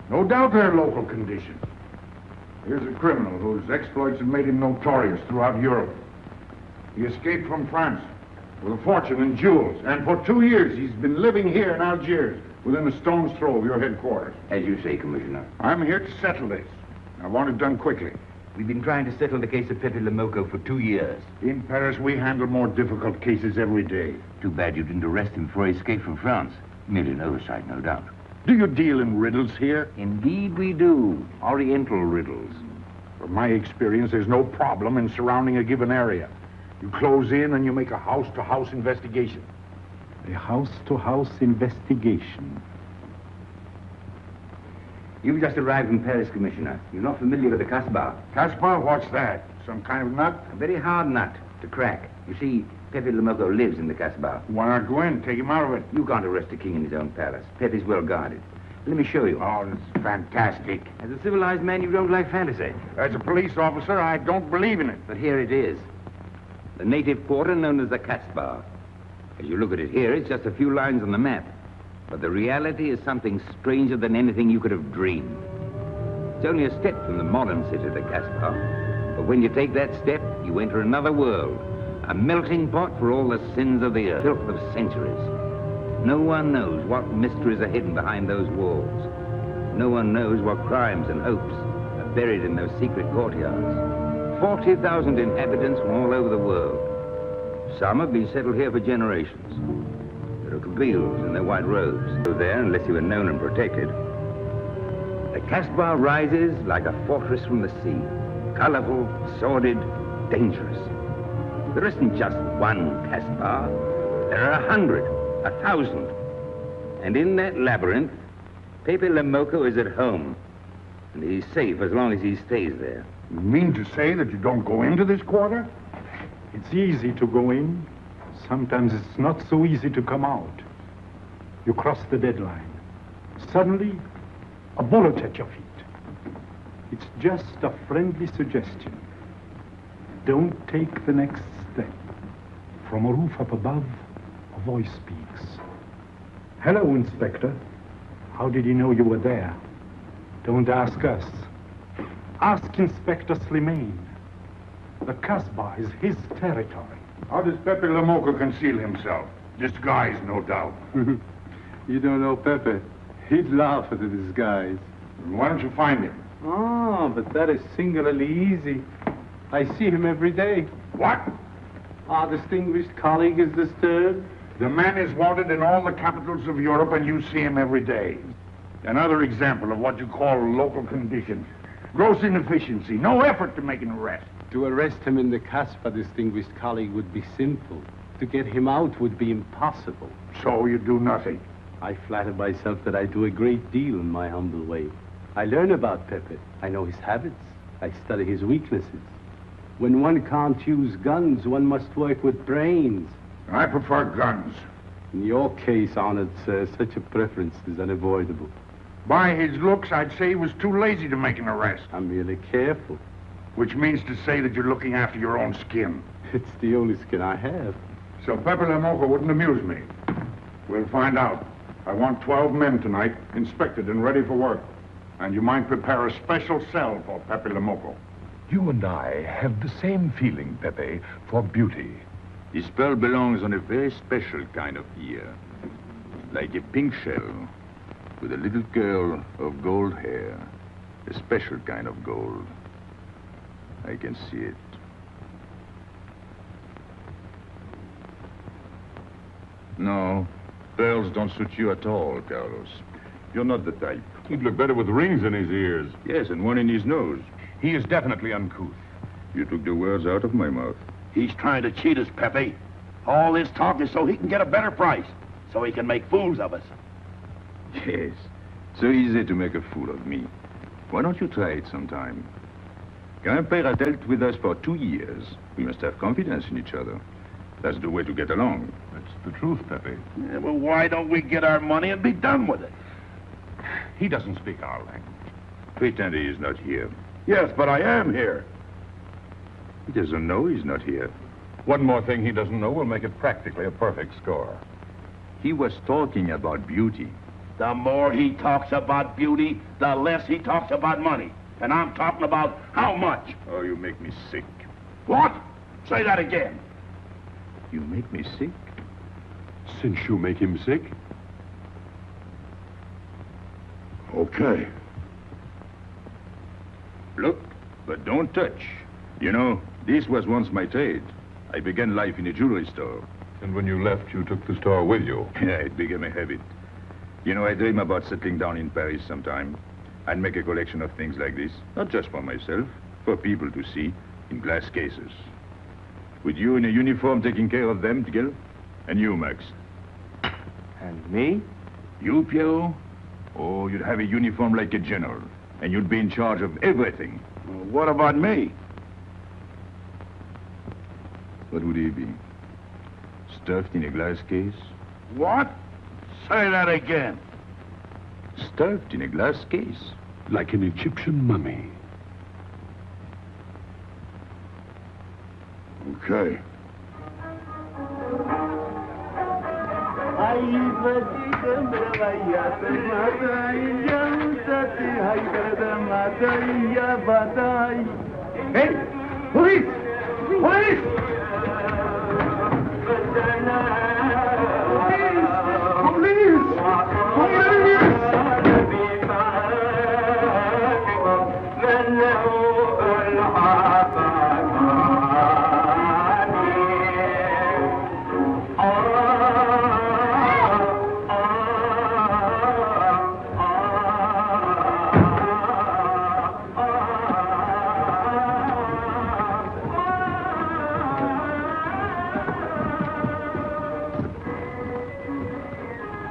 No doubt they're local conditions. Here's a criminal whose exploits have made him notorious throughout Europe. He escaped from France with a fortune in jewels, and for 2 years he's been living here in Algiers, within a stone's throw of your headquarters. As you say, Commissioner. I'm here to settle this. I want it done quickly. We've been trying to settle the case of Pepe le Moko for 2 years. In Paris, we handle more difficult cases every day. Too bad you didn't arrest him before he escaped from France. Merely an oversight, no doubt. Do you deal in riddles here? Indeed we do. Oriental riddles. From my experience, there's no problem in surrounding a given area. You close in and you make a house-to-house investigation. A house-to-house investigation. You've just arrived in Paris, Commissioner. You're not familiar with the Casbah. Casbah? What's that? Some kind of nut? A very hard nut to crack. You see, Pepe le Moko lives in the Casbah. Why not go in? Take him out of it. You can't arrest a king in his own palace. Pepe's well guarded. Let me show you. Oh, it's fantastic. As a civilized man, you don't like fantasy. As a police officer, I don't believe in it. But here it is. The native quarter known as the Casbah. As you look at it here, it's just a few lines on the map. But the reality is something stranger than anything you could have dreamed. It's only a step from the modern city, the Casbah. But when you take that step, you enter another world. A melting pot for all the sins of the earth, filth of centuries. No one knows what mysteries are hidden behind those walls. No one knows what crimes and hopes are buried in those secret courtyards. 40,000 inhabitants from all over the world. Some have been settled here for generations. There are Kabyles in their white robes. Go there unless you are known and protected. The Casbah rises like a fortress from the sea. Colorful, sordid, dangerous. There isn't just one Casbah. There are 100, 1,000. And in that labyrinth, Pepe le Moko is at home. And he's safe as long as he stays there. You mean to say that you don't go into this quarter? It's easy to go in. Sometimes it's not so easy to come out. You cross the deadline. Suddenly, a bullet at your feet. It's just a friendly suggestion. Don't take the next step. From a roof up above, a voice speaks. Hello, Inspector. How did he know you were there? Don't ask us. Ask Inspector Slimane. The Casbah is his territory. How does Pepe le Moko conceal himself? Disguised, no doubt. You don't know Pepe. He'd laugh at the disguise. Why don't you find him? Oh, but that is singularly easy. I see him every day. What? Our distinguished colleague is disturbed. The man is wanted in all the capitals of Europe, and you see him every day. Another example of what you call local conditions. Gross inefficiency, no effort to make an arrest. To arrest him in the Casbah, distinguished colleague, would be simple. To get him out would be impossible. So you do nothing. I flatter myself that I do a great deal in my humble way. I learn about Pepe. I know his habits. I study his weaknesses. When one can't use guns, one must work with brains. I prefer guns. In your case, honored sir, such a preference is unavoidable. By his looks, I'd say he was too lazy to make an arrest. I'm merely careful. Which means to say that you're looking after your own skin. It's the only skin I have. So Pepe le Moko wouldn't amuse me. We'll find out. I want 12 men tonight, inspected and ready for work. And you might prepare a special cell for Pepe le Moko. You and I have the same feeling, Pepe, for beauty. This pearl belongs on a very special kind of ear. Like a pink shell, with a little curl of gold hair. A special kind of gold. I can see it. No, pearls don't suit you at all, Carlos. You're not the type. He'd look better with rings in his ears. Yes, and one in his nose. He is definitely uncouth. You took the words out of my mouth. He's trying to cheat us, Pepe. All this talk is so he can get a better price, so he can make fools of us. Yes, so easy to make a fool of me. Why don't you try it sometime? Grandpère has dealt with us for 2 years. We must have confidence in each other. That's the way to get along. That's the truth, Pepe. Yeah, well, why don't we get our money and be done with it? He doesn't speak our language. Pretend he is not here. Yes, but I am here. He doesn't know he's not here. One more thing he doesn't know will make it practically a perfect score. He was talking about beauty. The more he talks about beauty, the less he talks about money. And I'm talking about how much. Oh, you make me sick. What? Say that again. You make me sick? Since you make him sick? Okay. Look, but don't touch. You know, this was once my trade. I began life in a jewelry store. And when you left, you took the store with you. Yeah, it became a habit. You know, I dream about settling down in Paris sometime. I'd make a collection of things like this, not just for myself, for people to see, in glass cases. With you in a uniform taking care of them, Miguel? And you, Max? And me? You, Pierrot? Oh, you'd have a uniform like a general, and you'd be in charge of everything. Well, what about me? What would he be? Stuffed in a glass case? What? Say that again. Stuffed in a glass case? Like an Egyptian mummy. Okay. Hey! Police! Police!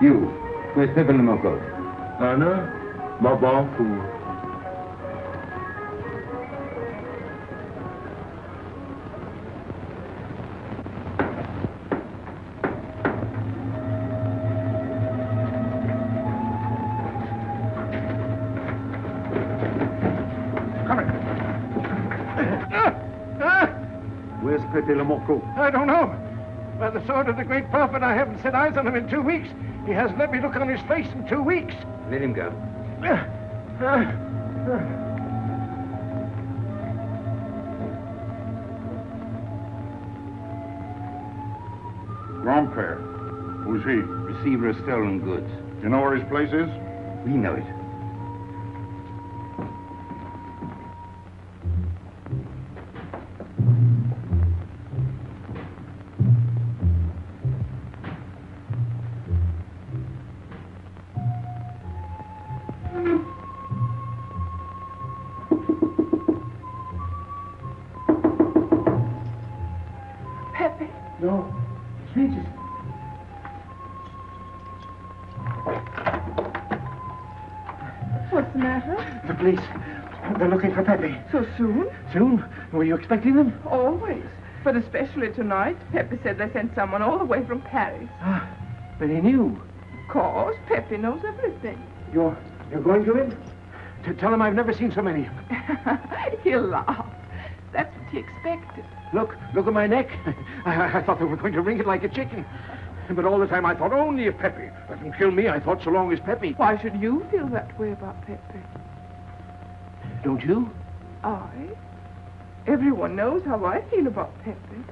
You, where's Pepe le Moko? Anna, Babanku. Where's Pepe le Moko? I don't know. By the sword of the great prophet, I haven't set eyes on him in 2 weeks. He hasn't let me look on his face in 2 weeks. Let him go. Grand-père. Who's he? Receiver of stolen goods. You know where his place is? We know it. No, Regis. What's the matter? The police. They're looking for Pepe. So soon? Soon? Were you expecting them? Always. But especially tonight. Pepe said they sent someone all the way from Paris. Ah, but he knew. Of course, Pepe knows everything. You're going to him? To tell him I've never seen so many. He'll laugh. That's what he expected. Look at my neck. I thought they were going to wring it like a chicken. But all the time I thought only of Pepe. Let them kill me, I thought, so long as Pepe. Why should you feel that way about Pepe? Don't you? I? Everyone knows how I feel about Pepe.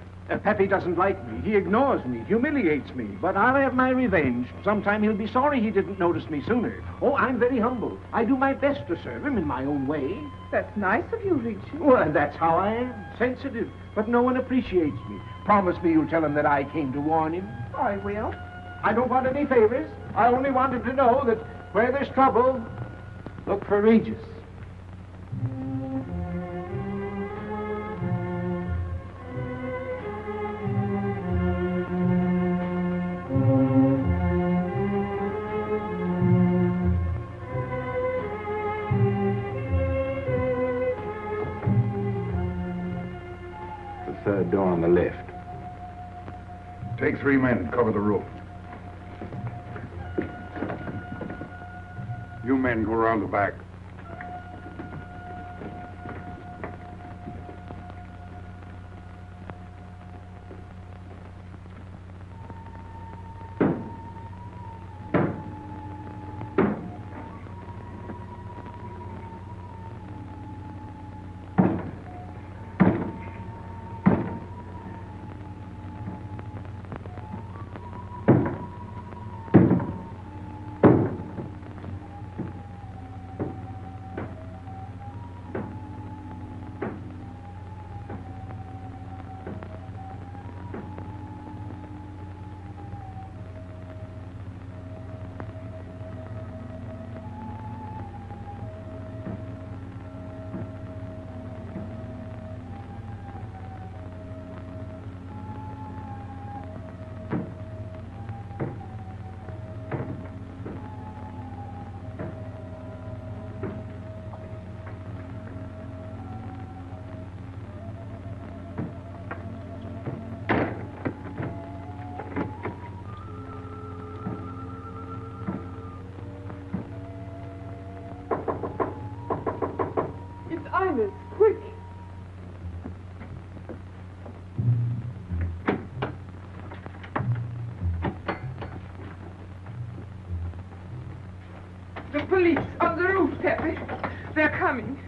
Pepe doesn't like me. He ignores me, humiliates me. But I'll have my revenge. Sometime he'll be sorry he didn't notice me sooner. Oh, I'm very humble. I do my best to serve him in my own way. That's nice of you, Regis. Well, that's how I am. Sensitive. But no one appreciates me. Promise me you'll tell him that I came to warn him. I will. I don't want any favors. I only want him to know that where there's trouble, look for Regis. Third door on the left. Take 3 men and cover the roof. You men go around the back. It's Ines. Quick. The police on the roof, Pepe. They're coming.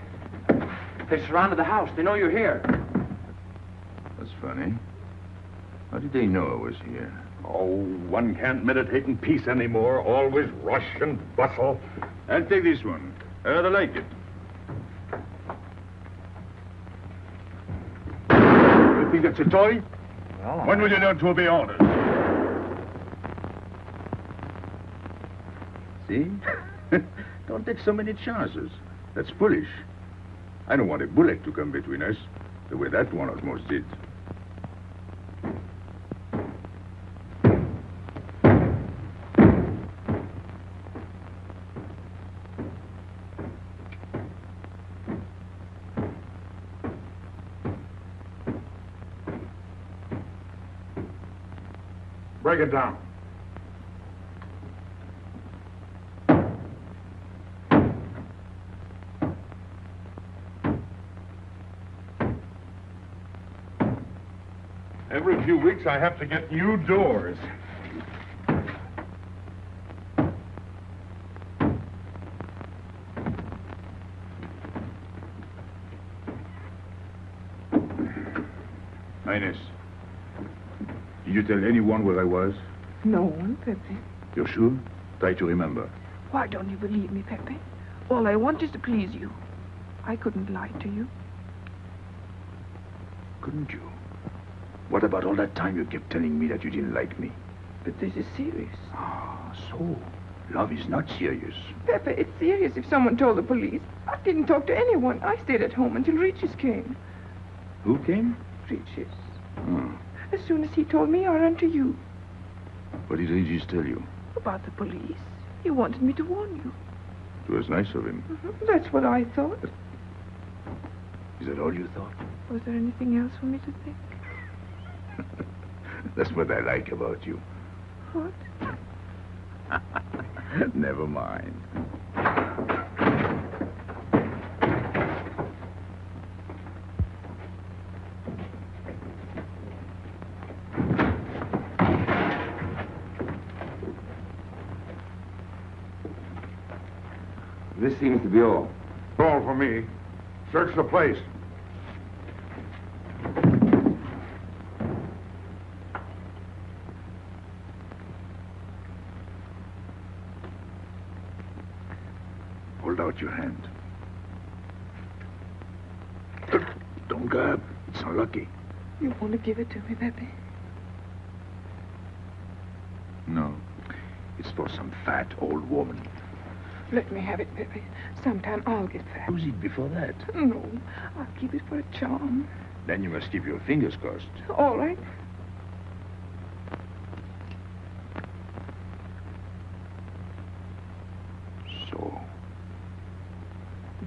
They surrounded the house. They know you're here. That's funny. How did they know I was here? Oh, one can't meditate in peace anymore. Always rush and bustle. I'll take this one. I rather like it. You think it's a toy? Well, When will you learn to obey orders? See? Don't take so many chances. That's foolish. I don't want a bullet to come between us, the way that one almost did. Break it down. Every few weeks I have to get new doors. Ines, did you tell anyone where I was? No one, Pepe. You're sure? Try to remember. Why don't you believe me, Pepe? All I want is to please you. I couldn't lie to you. Couldn't you? What about all that time you kept telling me that you didn't like me? But this is serious. Ah, so love is not serious. Pepe, it's serious if someone told the police. I didn't talk to anyone. I stayed at home until Regis came. Who came? Regis. Hmm. As soon as he told me, I ran to you. What did Regis tell you? About the police. He wanted me to warn you. It was nice of him. That's what I thought. Is that all you thought? Was there anything else for me to think? That's what I like about you. What? Never mind. This seems to be all. All for me. Search the place. Hold out your hand. Don't grab. It's unlucky. You want to give it to me, Pepe? No. It's for some fat old woman. Let me have it, Pepe. Sometime I'll get fat. Use it before that. No, I'll keep it for a charm. Then you must keep your fingers crossed. All right. So,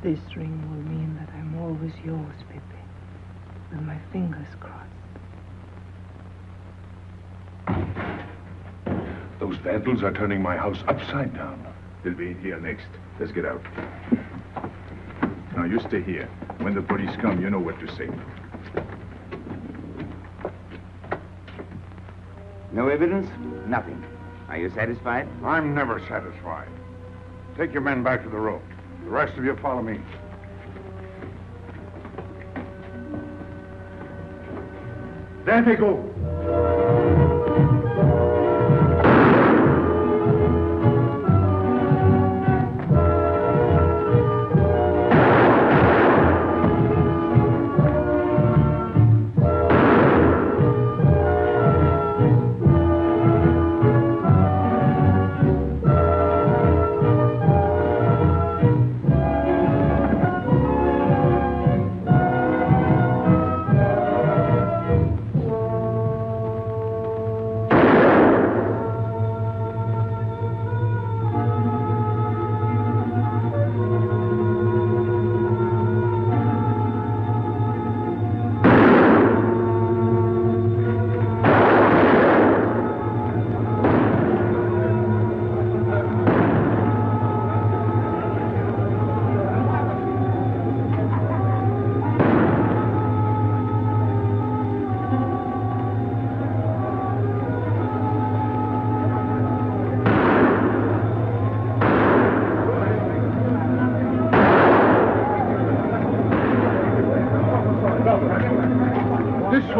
This ring will mean that I'm always yours, Pepe. With my fingers crossed. those vandals are turning my house upside down. They'll be in here next. Let's get out. Now, you stay here. When the police come, you know what to say. No evidence? Nothing. Are you satisfied? I'm never satisfied. Take your men back to the room. The rest of you follow me. There they go.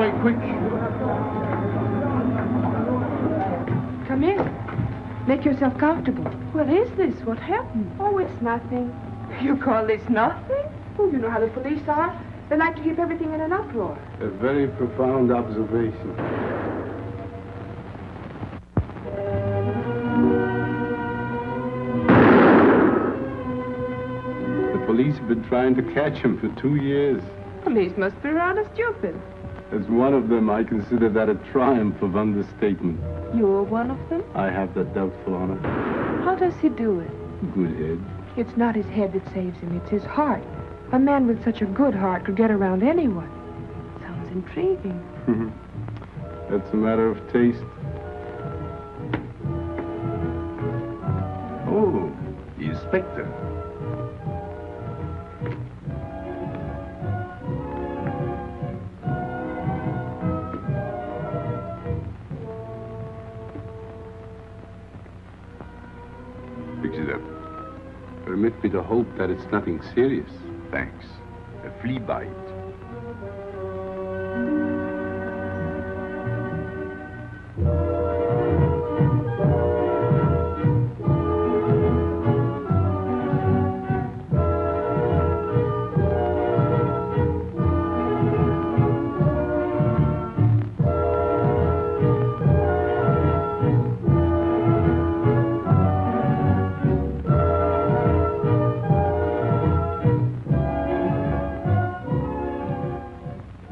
way, quick. Come in. Make yourself comfortable. What is this? What happened? Oh, it's nothing. You call this nothing? Oh, you know how the police are. They like to keep everything in an uproar. A very profound observation. The police have been trying to catch him for 2 years. Police must be rather stupid. As one of them, I consider that a triumph of understatement. You're one of them? I have that doubtful honor. How does he do it? Good head. It's not his head that saves him, it's his heart. A man with such a good heart could get around anyone. Sounds intriguing. That's a matter of taste. Oh, the inspector. Fix it up. Permit me to hope that it's nothing serious. Thanks. A flea bite.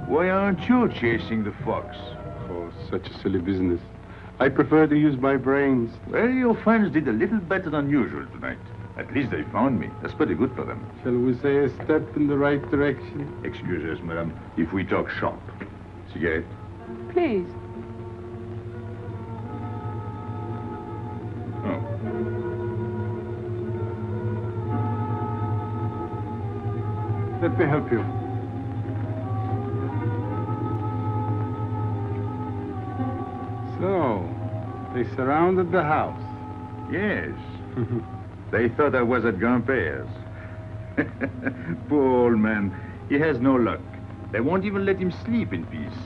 Why aren't you chasing the fox? Oh, such a silly business. I prefer to use my brains. Well, your friends did a little better than usual tonight. At least they found me. That's pretty good for them. Shall we say a step in the right direction? Excuse us, madame, if we talk shop. Cigarette? Please. Oh. Let me help you. So, they surrounded the house. Yes. They thought I was at Grandpère's. Poor old man. He has no luck. They won't even let him sleep in peace.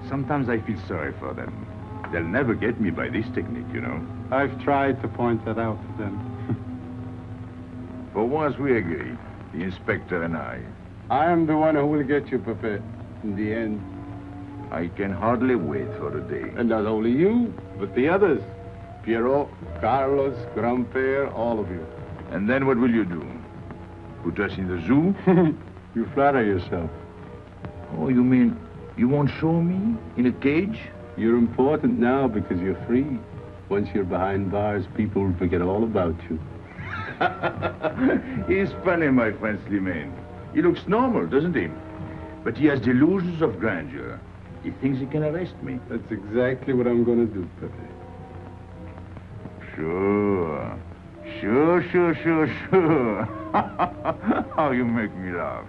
Sometimes I feel sorry for them. They'll never get me by this technique, you know. I've tried to point that out to them. For once we agree, the inspector and I. I am the one who will get you, Pepe, in the end. I can hardly wait for the day. And not only you, but the others. Pierrot, Carlos, Grandpère, all of you. And then what will you do? Put us in the zoo? You flatter yourself. Oh, you mean you won't show me in a cage? You're important now because you're free. Once you're behind bars, people will forget all about you. He's funny, my friend Slimane. He looks normal, doesn't he? But he has delusions of grandeur. He thinks he can arrest me. That's exactly what I'm going to do, Pepe. Sure. Sure. How you make me laugh.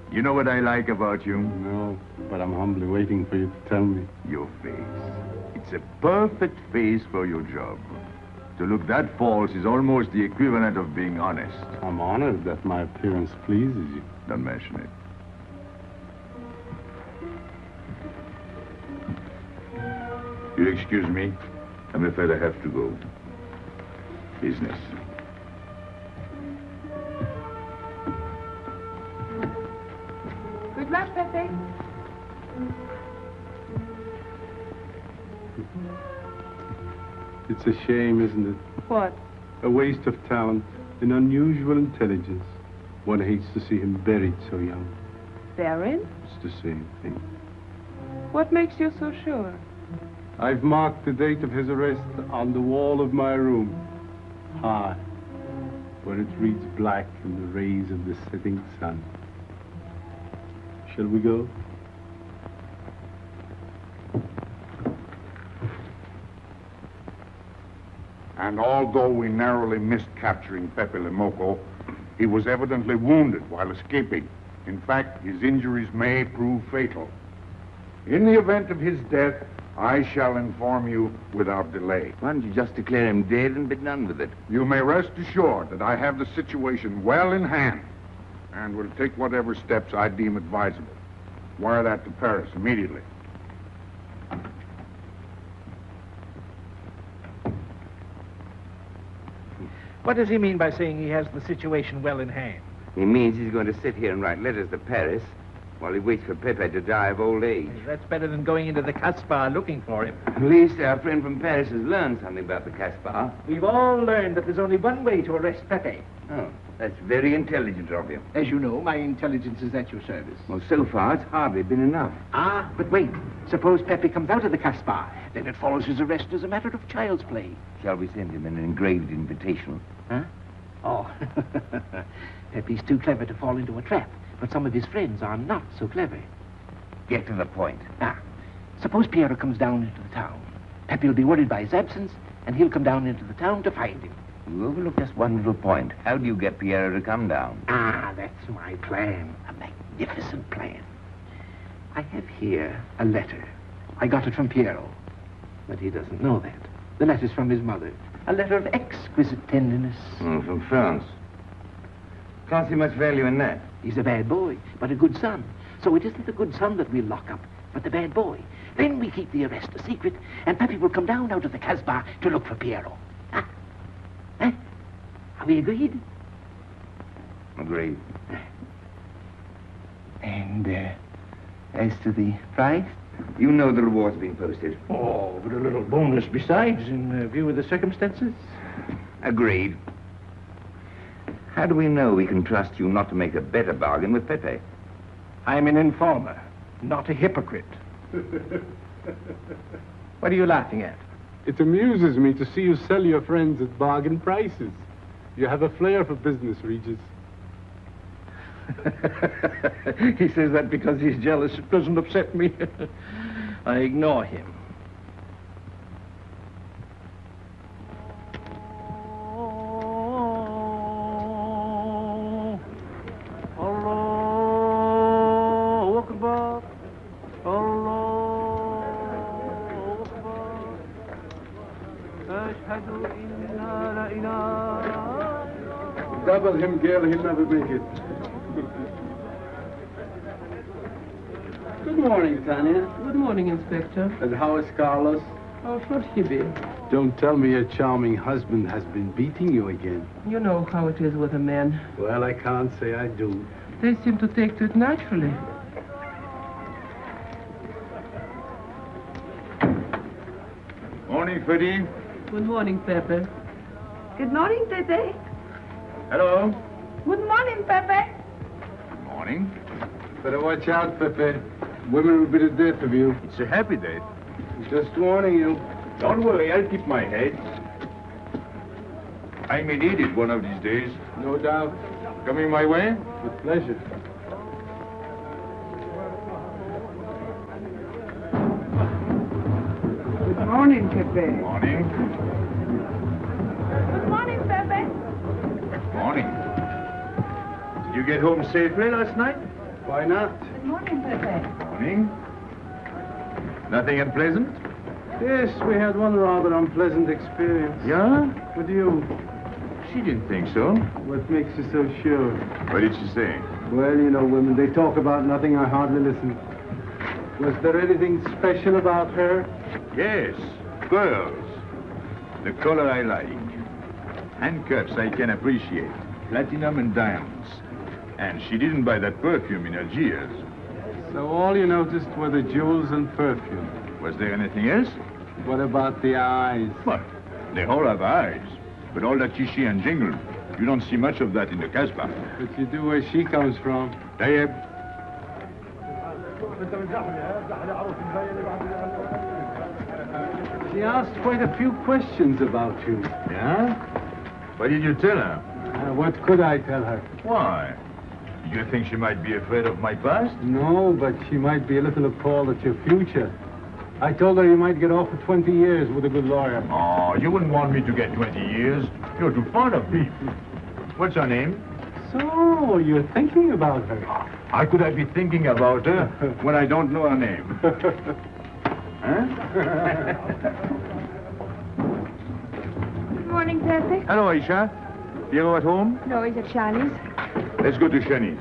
You know what I like about you? No, but I'm humbly waiting for you to tell me. Your face. It's a perfect face for your job. To look that false is almost the equivalent of being honest. I'm honored that my appearance pleases you. Don't mention it. You'll excuse me. I'm afraid I have to go. Business. Good luck, Pepe. It's a shame, isn't it? What? A waste of talent, an unusual intelligence. One hates to see him buried so young. Buried? It's the same thing. What makes you so sure? I've marked the date of his arrest on the wall of my room. High, where it reads black in the rays of the setting sun. Shall we go? And although we narrowly missed capturing Pepe le Moko, he was evidently wounded while escaping. In fact, his injuries may prove fatal. In the event of his death, I shall inform you without delay. Why don't you just declare him dead and be done with it? You may rest assured that I have the situation well in hand and will take whatever steps I deem advisable. Wire that to Paris immediately. What does he mean by saying he has the situation well in hand? He means he's going to sit here and write letters to Paris while he waits for Pepe to die of old age. That's better than going into the Casbah looking for him. At least our friend from Paris has learned something about the Casbah. We've all learned that there's only one way to arrest Pepe. Oh, that's very intelligent of you. As you know, my intelligence is at your service. Well, so far, it's hardly been enough. Ah, but wait. Suppose Pepe comes out of the Casbah. Then it follows his arrest as a matter of child's play. Shall we send him an engraved invitation? Huh? Oh, Pepe's too clever to fall into a trap, but some of his friends are not so clever. Get to the point. Ah, suppose Piero comes down into the town. Pepe will be worried by his absence, and he'll come down into the town to find him. You overlook just one little point. How do you get Piero to come down? Ah, that's my plan. A magnificent plan. I have here a letter. I got it from Piero, but he doesn't know that. The letter's from his mother. A letter of exquisite tenderness. From France. Can't see much value in that. He's a bad boy, but a good son. So it isn't the good son that we'll lock up, but the bad boy. Then we keep the arrest a secret, and Pepe will come down out of the Casbah to look for Piero. Huh? Huh? Are we agreed? Agreed. And, as to the price? You know the reward's been posted. Oh, but a little bonus besides, in view of the circumstances. Agreed. How do we know we can trust you not to make a better bargain with Pepe? I'm an informer, not a hypocrite. What are you laughing at? It amuses me to see you sell your friends at bargain prices. You have a flair for business, Regis. He says that because he's jealous. It doesn't upset me. I ignore him. Double him, girl, he'll never make it. Good morning, Tanya. Good morning, Inspector. And how is Carlos? How should he be? Don't tell me your charming husband has been beating you again. You know how it is with a man. Well, I can't say I do. They seem to take to it naturally. Morning, Freddy. Good morning, Pepe. Good morning, Pepe. Hello. Good morning, Pepe. Morning. Better watch out, Pepe. Women will be the death of you. It's a happy day. Just warning you. Don't worry, I'll keep my head. I may need it one of these days. No doubt. Coming my way? With pleasure. Good morning, Pepe. Morning. Good morning, Pepe. Morning. Did you get home safely last night? Why not? Good morning, Pepe. Morning. Nothing unpleasant? Yes, we had one rather unpleasant experience. Yeah? With you. She didn't think so. What makes you so sure? What did she say? Well, you know, women, they talk about nothing. I hardly listen. Was there anything special about her? Yes, pearls. The color I like. Handcuffs I can appreciate. Platinum and diamonds. And she didn't buy that perfume in Algiers. So all you noticed were the jewels and perfume. Was there anything else? What about the eyes? What? They all have eyes. But all that chichi and jingle, you don't see much of that in the Casbah. But you do where she comes from. Tayyib. She asked quite a few questions about you. Yeah? What did you tell her? What could I tell her? Why? Did you think she might be afraid of my past? No, but she might be a little appalled at your future. I told her you might get off for 20 years with a good lawyer. Oh, you wouldn't want me to get 20 years. You're too fond of me. What's her name? So, you're thinking about her. How could I be thinking about her when I don't know her name? Huh? Good morning, Pepe. Hello, Aisha. Piero at home? No, he's at Charlie's. Let's go to Shani's.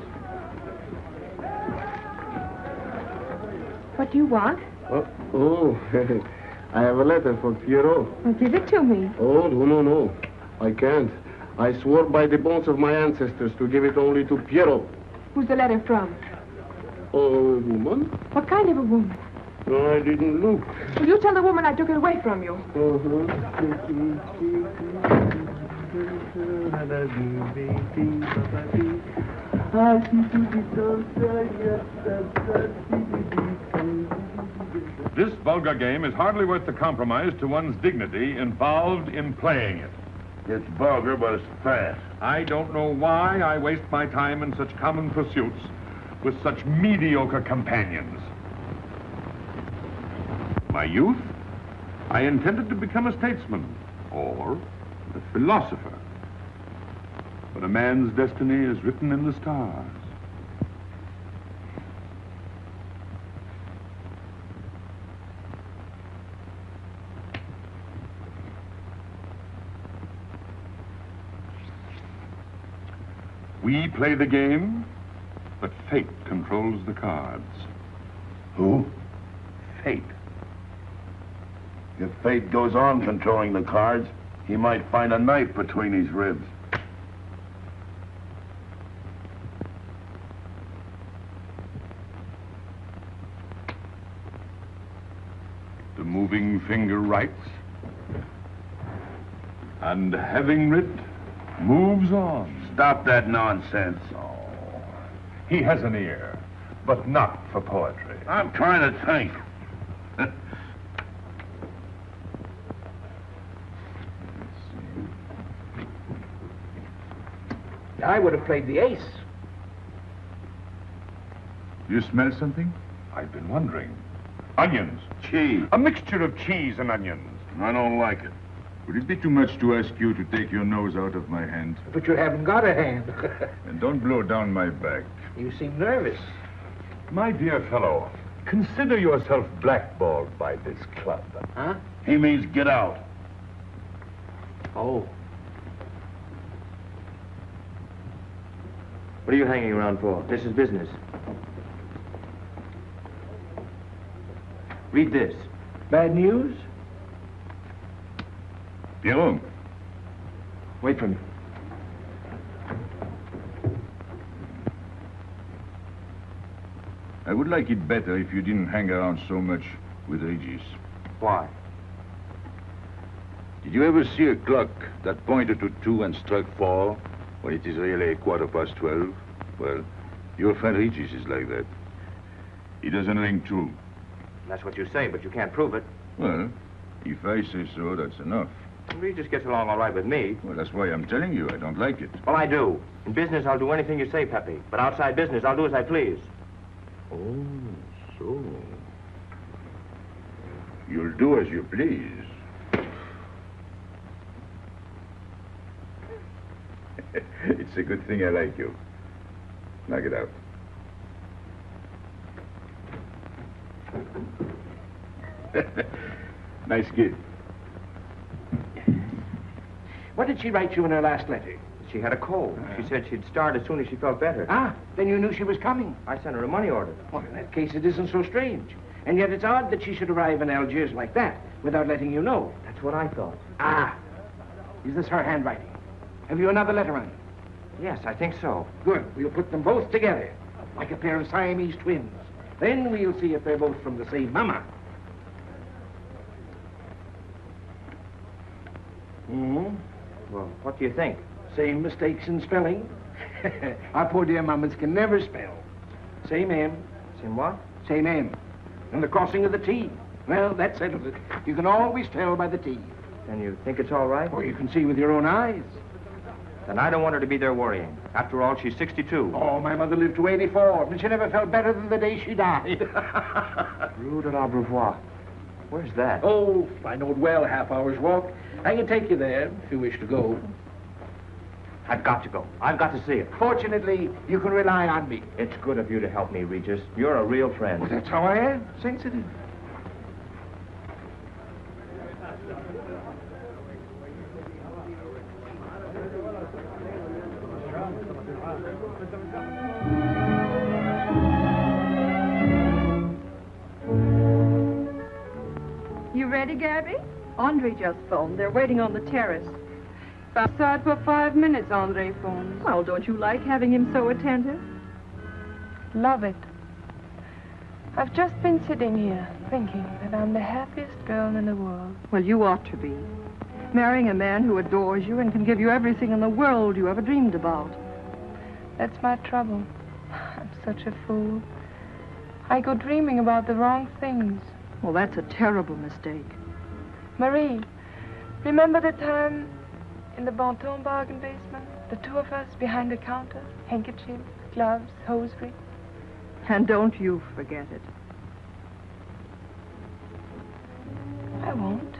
What do you want? Oh, I have a letter for Pierrot. Well, give it to me. Oh, no. I can't. I swore by the bones of my ancestors to give it only to Pierrot. Who's the letter from? Oh, a woman? What kind of a woman? No, I didn't look. Will you tell the woman I took it away from you? This vulgar game is hardly worth the compromise to one's dignity involved in playing it. It's vulgar, but it's fast. I don't know why I waste my time in such common pursuits with such mediocre companions. My youth, I intended to become a statesman or a philosopher. But a man's destiny is written in the stars. We play the game, but fate controls the cards. Who? Fate. If fate goes on controlling the cards, he might find a knife between his ribs. The moving finger writes, and having writ, moves on. Stop that nonsense. Oh, he has an ear, but not for poetry. I'm trying to think. I would have played the ace. You smell something? I've been wondering. Onions. Cheese. A mixture of cheese and onions. I don't like it. Would it be too much to ask you to take your nose out of my hand? But you haven't got a hand. And don't blow down my back. You seem nervous. My dear fellow, consider yourself blackballed by this club. Huh? He means get out. Oh. What are you hanging around for? This is business. Read this. Bad news? Pierrot. Wait for me. I would like it better if you didn't hang around so much with Regis. Why? Did you ever see a clock that pointed to 2 and struck 4 when it is really 12:15? Well, your friend Regis is like that. He doesn't ring true. That's what you say, but you can't prove it. Well, if I say so, that's enough. Regis gets along all right with me. Well, that's why I'm telling you I don't like it. Well, I do. In business, I'll do anything you say, Pepe. But outside business, I'll do as I please. Oh, so. You'll do as you please. It's a good thing I like you. Knock it out. Nice kid. What did she write you in her last letter? She had a cold. She said she'd start as soon as she felt better. Ah, then you knew she was coming. I sent her a money order. Well, in that case, it isn't so strange. And yet it's odd that she should arrive in Algiers like that without letting you know. That's what I thought. Ah, is this her handwriting? Have you another letter on it? Yes, I think so. Good. We'll put them both together, like a pair of Siamese twins. Then we'll see if they're both from the same mama. Hmm? Well, what do you think? Same mistakes in spelling. Our poor dear mamas can never spell. Same M. Same what? Same M. And the crossing of the T. Well, that settles it. You can always tell by the T. And you think it's all right? Or you can see with your own eyes. Then I don't want her to be there worrying. After all, she's 62. Oh, my mother lived to 84, and she never felt better than the day she died. Rue de l'Abreuvoir. Where's that? Oh, I know it well, a half hour's walk. I can take you there if you wish to go. I've got to go. I've got to see it. Fortunately, you can rely on me. It's good of you to help me, Regis. You're a real friend. Well, that's how I am, sensitive. ready, Gaby? Andre just phoned. They're waiting on the terrace. Outside for 5 minutes, Andre phoned. Well, don't you like having him so attentive? Love it. I've just been sitting here thinking that I'm the happiest girl in the world. Well, you ought to be. Marrying a man who adores you and can give you everything in the world you ever dreamed about. That's my trouble. I'm such a fool. I go dreaming about the wrong things. Well, that's a terrible mistake. Marie, remember the time in the Bonton bargain basement? The two of us behind the counter? Handkerchiefs, gloves, hosiery. And don't you forget it. I won't.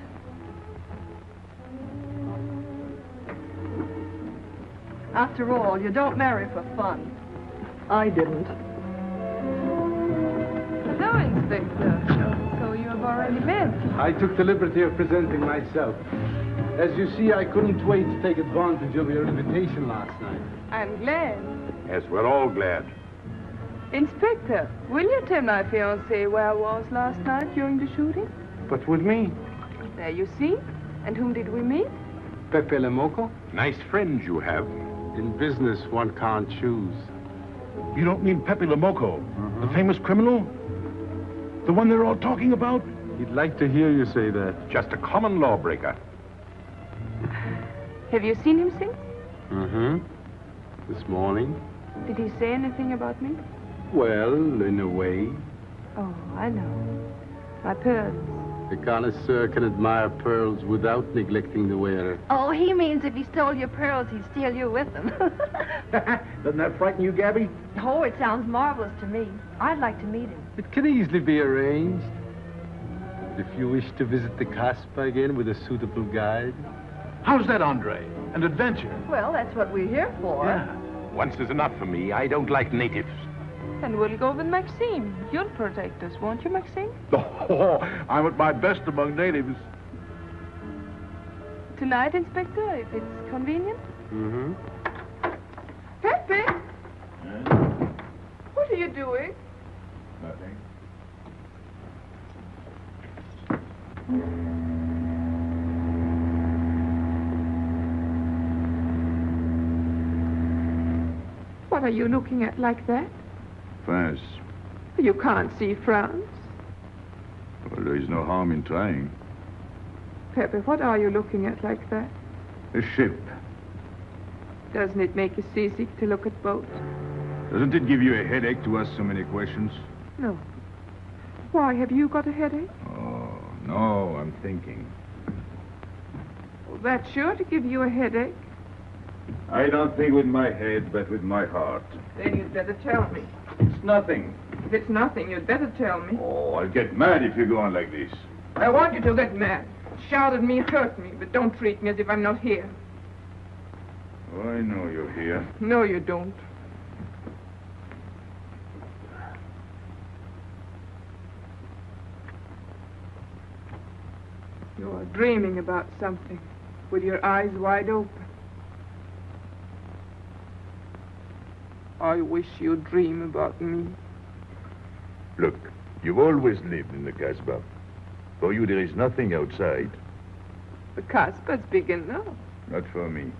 After all, you don't marry for fun. I didn't. Hello, Inspector. So you have already met. I took the liberty of presenting myself. As you see, I couldn't wait to take advantage of your invitation last night. I'm glad. Yes, we're all glad. Inspector, will you tell my fiancé where I was last night during the shooting? But with me? There you see. And whom did we meet? Pepe le Moko? Nice friends you have. In business, one can't choose. You don't mean Pepe le Moko, the famous criminal? The one they're all talking about? He'd like to hear you say that. Just a common lawbreaker. Have you seen him since? Mm-hmm. This morning. Did he say anything about me? Well, in a way. Oh, I know. My pearls. The connoisseur can admire pearls without neglecting the wearer. Oh, he means if he stole your pearls, he'd steal you with them. Doesn't that frighten you, Gaby? Oh, it sounds marvelous to me. I'd like to meet him. It can easily be arranged. If you wish to visit the Casbah again with a suitable guide. How's that, Andre? An adventure? Well, that's what we're here for. Yeah. Once is enough for me. I don't like natives. And we'll go with Maxime. You'll protect us, won't you, Maxime? Oh, I'm at my best among natives. Tonight, Inspector, if it's convenient? Mm-hmm. Pepe! What are you doing? Nothing. What are you looking at like that? France. You can't see France. Well, there is no harm in trying. Pepe, what are you looking at like that? A ship. Doesn't it make you seasick to look at boats? Doesn't it give you a headache to ask so many questions? No. Why, have you got a headache? Oh, no, I'm thinking. Well, that's sure to give you a headache. I don't think with my head, but with my heart. Then you'd better tell me. It's nothing. If it's nothing, you'd better tell me. Oh, I'll get mad if you go on like this. I want you to get mad. Shout at me, hurt me, but don't treat me as if I'm not here. Oh, I know you're here. No, you don't. You're dreaming about something with your eyes wide open. I wish you'd dream about me. Look, you've always lived in the Casbah. For you, there is nothing outside. The Casbah's big enough. Not for me.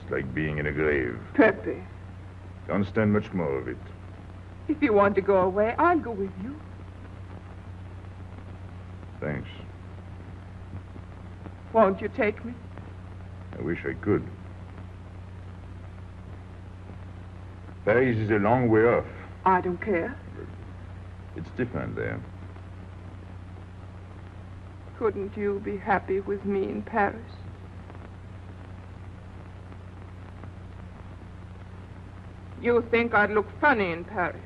It's like being in a grave. Pepe, Can't stand much more of it. if you want to go away, I'll go with you. Thanks. Won't you take me? I wish I could. Paris is a long way off. I don't care. It's different there. Couldn't you be happy with me in Paris? You think I'd look funny in Paris?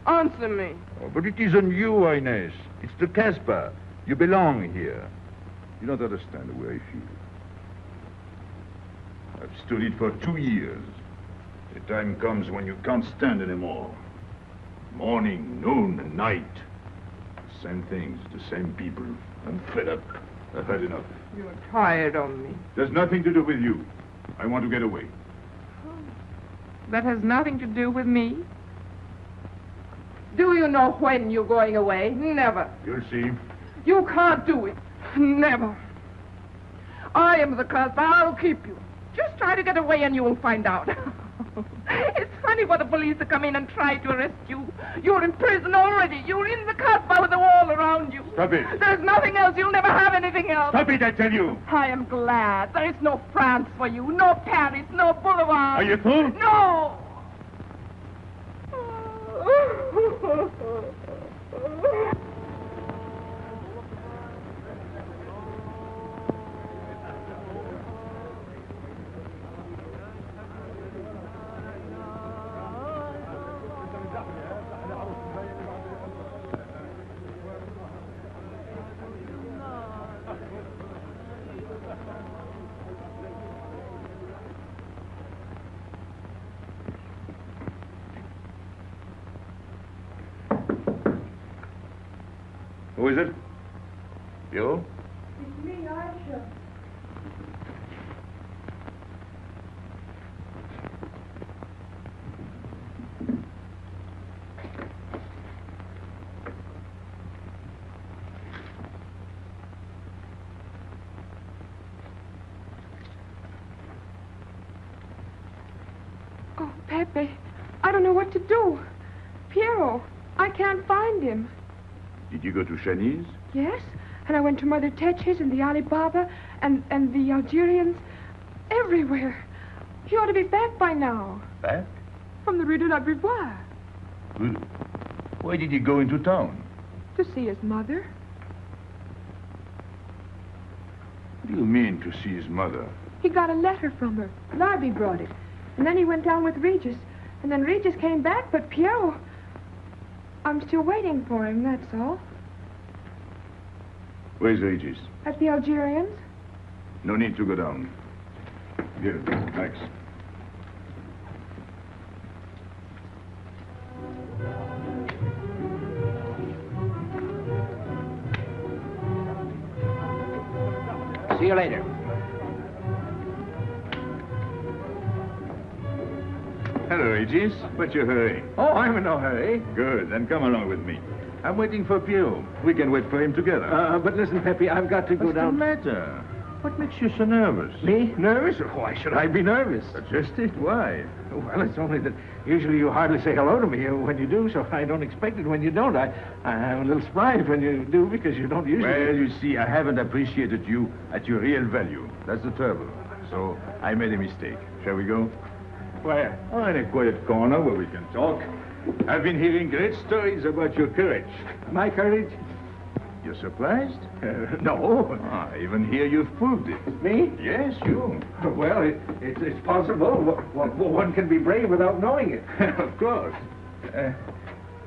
Answer me. Oh, but it isn't you, Ines. It's the Casbah. You belong here. You don't understand the way I feel. I've studied for 2 years. The time comes when you can't stand anymore. Morning, noon, and night. The same things, the same people. I'm fed up. I've had enough. You're tired of me. There's nothing to do with you. I want to get away. That has nothing to do with me. Do you know when you're going away? Never. You'll see. You can't do it. Never. I am the Casbah. I'll keep you. Just try to get away and you'll find out. It's funny for the police to come in and try to arrest you. You're in prison already. You're in the Casbah with a wall around you. Stop it. There's nothing else. You'll never have anything else. Stop it, I tell you. I am glad. There is no France for you. No Paris. No Boulevard. Are you through? No. Who is it? You? It's me, Aisha. Oh, Pepe, I don't know what to do. Piero, I can't find him. Did you go to Chinese? Yes, and I went to Mother Tetch's and the Alibaba and the Algerians. Everywhere. He ought to be back by now. Back? From the Rue de la Beauvoir. Why did he go into town? To see his mother. What do you mean, to see his mother? He got a letter from her. Larby brought it. And then he went down with Regis. And then Regis came back, but Piero... I'm still waiting for him, that's all. Where's Regis? At the Algerians. No need to go down. Here, thanks. See you later. Hello, Regis. What's your hurry? Oh, I'm in no hurry. Good, then come along with me. I'm waiting for Piero. We can wait for him together. But listen, Pepe, I've got to go down. What's the matter? What makes you so nervous? Me? Nervous? Why should I be nervous? Just it. Why? Well, it's only that usually you hardly say hello to me when you do, so I don't expect it when you don't. I'm a little surprised when you do because you don't usually. Well, you see, I haven't appreciated you at your real value. That's the trouble. So I made a mistake. Shall we go? Where? Oh, in a quiet corner where we can talk. I've been hearing great stories about your courage. My courage? You're surprised? No. Even here you've proved it. Me? Yes, you. Well, it's possible. One can be brave without knowing it. Of course.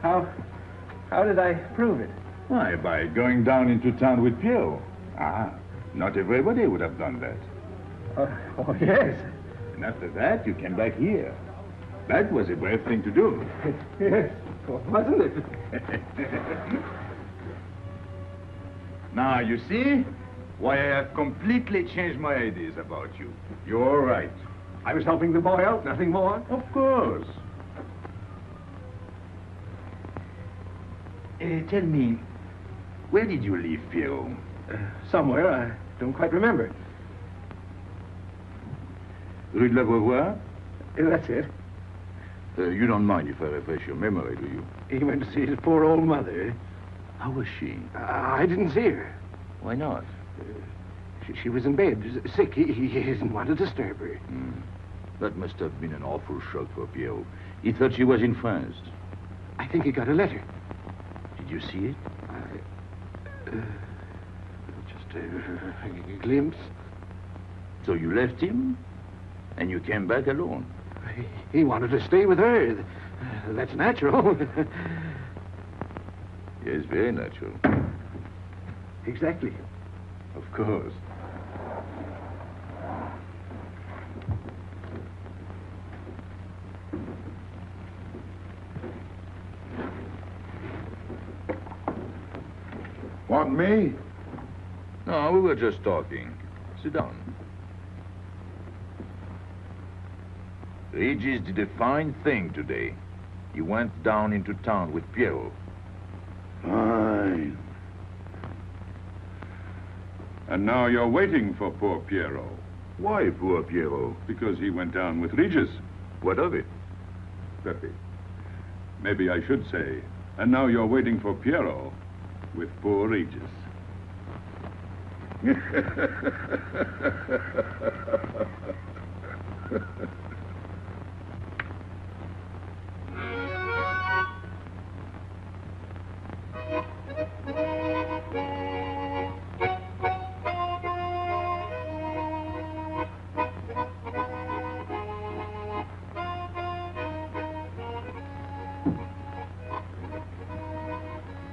How did I prove it? Why, by going down into town with Piero. Not everybody would have done that. Oh, yes. And after that, you came back here. That was a brave thing to do. Yes, wasn't it? Now, you see why I have completely changed my ideas about you. You're all right. I was helping the boy out, nothing more. Of course. Tell me, where did you leave Piero? Somewhere, I don't quite remember. Rue de la Beauvoir? That's it. You don't mind if I refresh your memory, do you? He went to see his poor old mother. How was she? I didn't see her. Why not? She was in bed, sick. He didn't want to disturb her. That must have been an awful shock for Piero. He thought she was in France. I think he got a letter. Did you see it? Just a glimpse. So you left him, and you came back alone? He wanted to stay with her. That's natural. Yes, very natural. Exactly. Of course. Want me? No, we were just talking. Sit down. Regis did a fine thing today. He went down into town with Piero. Fine. And now you're waiting for poor Piero. Why, poor Piero? Because he went down with Regis. What of it? Pepe. Maybe I should say, and now you're waiting for Piero with poor Regis.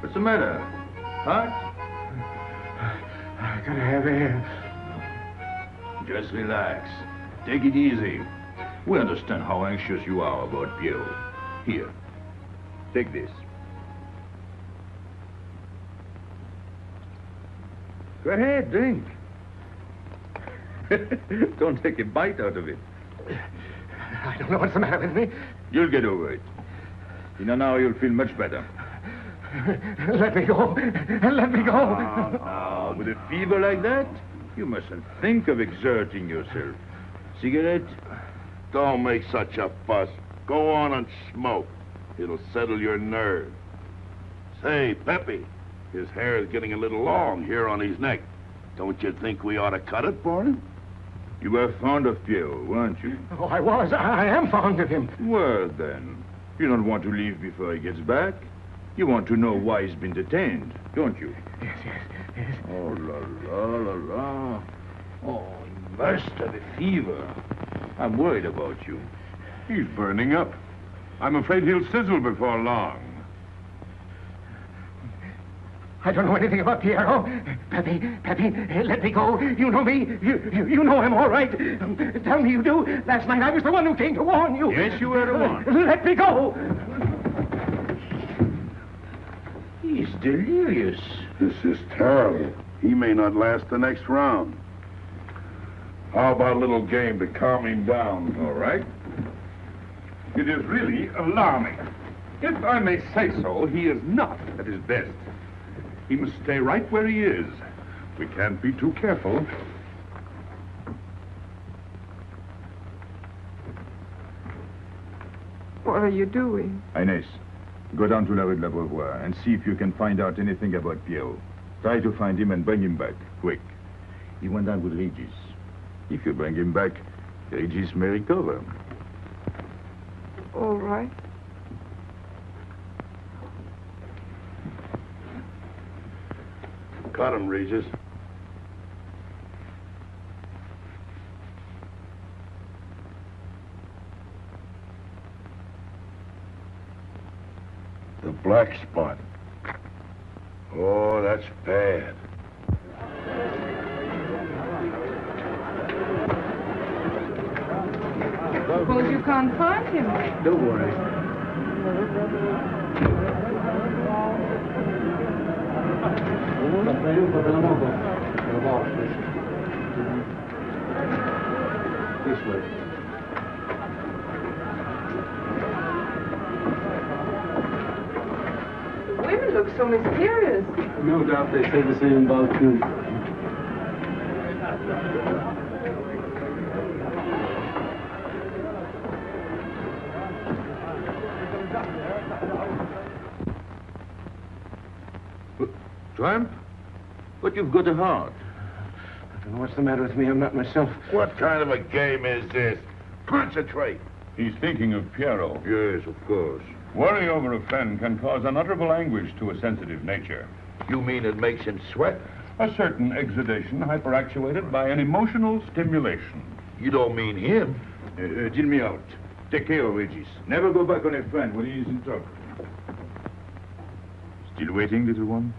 What's the matter? Hot? I gotta have air. Just relax. Take it easy. We understand how anxious you are about Piero. Here, take this. Go ahead, drink. Don't take a bite out of it. I don't know what's the matter with me. You'll get over it. In an hour, you'll feel much better. Let me go. Let me go. With a fever like that, you mustn't think of exerting yourself. Cigarette? Don't make such a fuss. Go on and smoke. It'll settle your nerves. Say, Pepe, his hair is getting a little long here on his neck. Don't you think we ought to cut it for him? You were fond of Piero, weren't you? Oh, I was. I am fond of him. Well, then, you don't want to leave before he gets back. You want to know why he's been detained, don't you? Yes. Oh, la. Oh, he must have a fever. I'm worried about you. He's burning up. I'm afraid he'll sizzle before long. I don't know anything about Piero. Pepe, let me go. You know me. You know him all right. Tell me you do. Last night I was the one who came to warn you. Yes, you were the one. Let me go. He's delirious. This is terrible. He may not last the next round. How about a little game to calm him down? All right. It is really alarming. If I may say so, he is not at his best. He must stay right where he is. We can't be too careful. What are you doing? Ines, go down to La Rue de la Beauvoir and see if you can find out anything about Piero. Try to find him and bring him back, quick. He went down with Regis. If you bring him back, Regis may recover. All right. Cut him, Regis. The black spot. Oh, that's bad. Suppose you can't find him. Don't worry. This way. The women look so mysterious. No doubt they say the same about you. Tramp? But you've got a heart. I don't know what's the matter with me. I'm not myself. What kind of a game is this? Concentrate. He's thinking of Piero. Yes, of course. Worry over a friend can cause unutterable anguish to a sensitive nature. You mean it makes him sweat? A certain exudation hyperactuated by an emotional stimulation. You don't mean him? Deal me out. Take care of Regis. Never go back on a friend when he is in trouble. Still waiting, little one?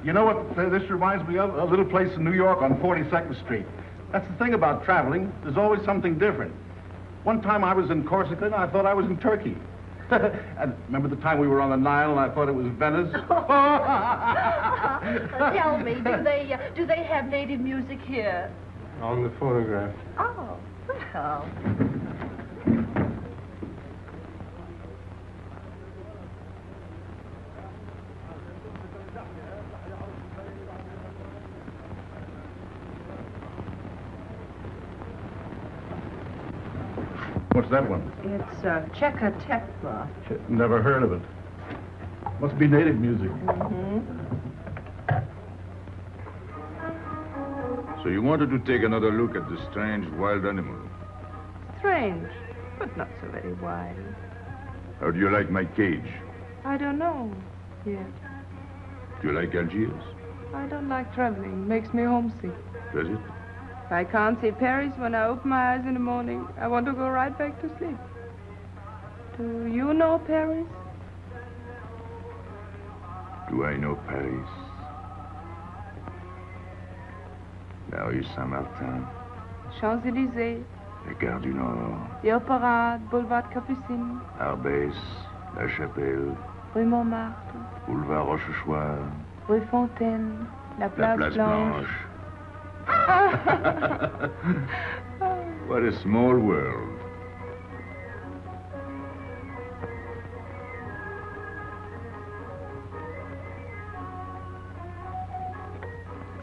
You know what this reminds me of? A little place in New York on 42nd Street. That's the thing about traveling. There's always something different. One time I was in Corsica and I thought I was in Turkey. And remember the time we were on the Nile and I thought it was Venice? Tell me, do they have native music here? On the photograph. Oh, well. What's that one? It's Czechotecla. Never heard of it. Must be native music. So you wanted to take another look at the strange wild animal. Strange, but not so very wild. How do you like my cage? I don't know yet. Do you like Algiers? I don't like traveling. Makes me homesick. Does it? If I can't see Paris when I open my eyes in the morning, I want to go right back to sleep. Do you know Paris? Do I know Paris? La rue Saint-Martin. Champs-Élysées, La Gare du Nord. the Opéra, Boulevard Capucine, Arbès, La Chapelle, Rue Montmartre, Boulevard Rochechouart. Rue Fontaine, la La Place, Place Blanche. Blanche. What a small world.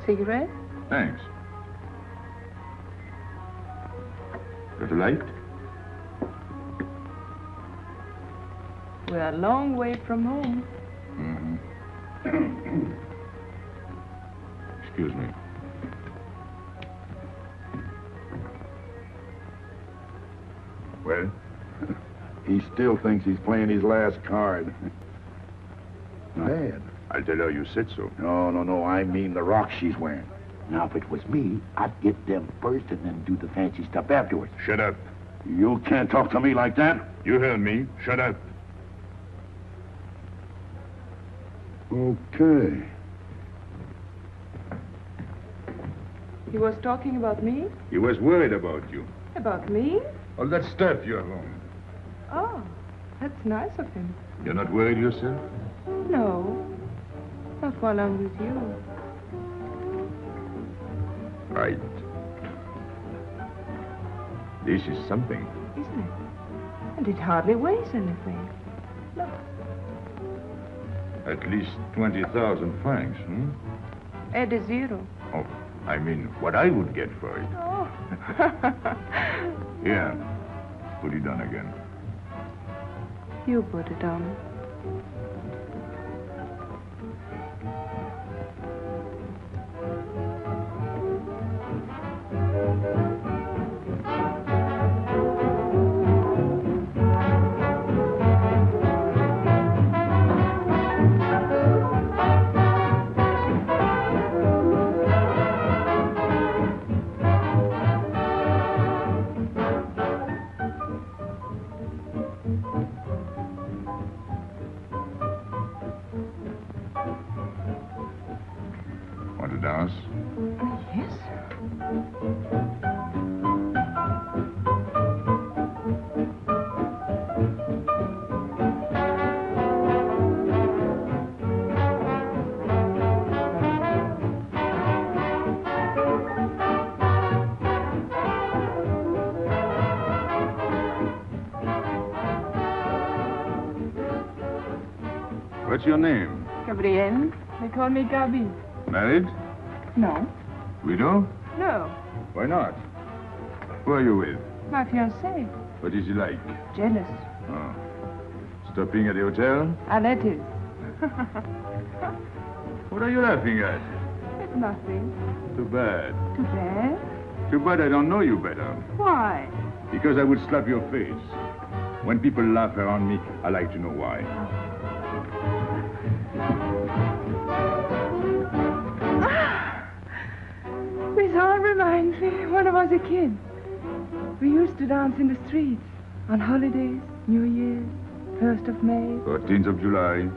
Cigarette? Thanks. Got a light? We're a long way from home. Excuse me. Well, he still thinks he's playing his last card. Bad. I'll tell her you said so. No, I mean the rock she's wearing. Now, if it was me, I'd get them first and then do the fancy stuff afterwards. Shut up. You can't talk to me like that. You heard me. Shut up. Okay. He was talking about me? He was worried about you. About me? All that stuff you have on. Oh, that's nice of him. You're not worried yourself? No, not while I'm with you. Right. This is something. Isn't it? And it hardly weighs anything. Look. At least 20,000 francs, hmm? Add a zero. Oh, I mean, what I would get for it. Oh. Here, put it on again. You put it on. Want to dance? Yes. What's your name? Gabrielle. They call me Gaby. Married? No. Widow? No. Why not? Who are you with? My fiancé. What is he like? Jealous. Oh. Stopping at the hotel? I let him. What are you laughing at? It's nothing. Too bad. Too bad? Too bad I don't know you better. Why? Because I would slap your face. When people laugh around me, I like to know why. This all reminds me when I was a kid. We used to dance in the streets on holidays, New Year's, 1st of May? 14th of July.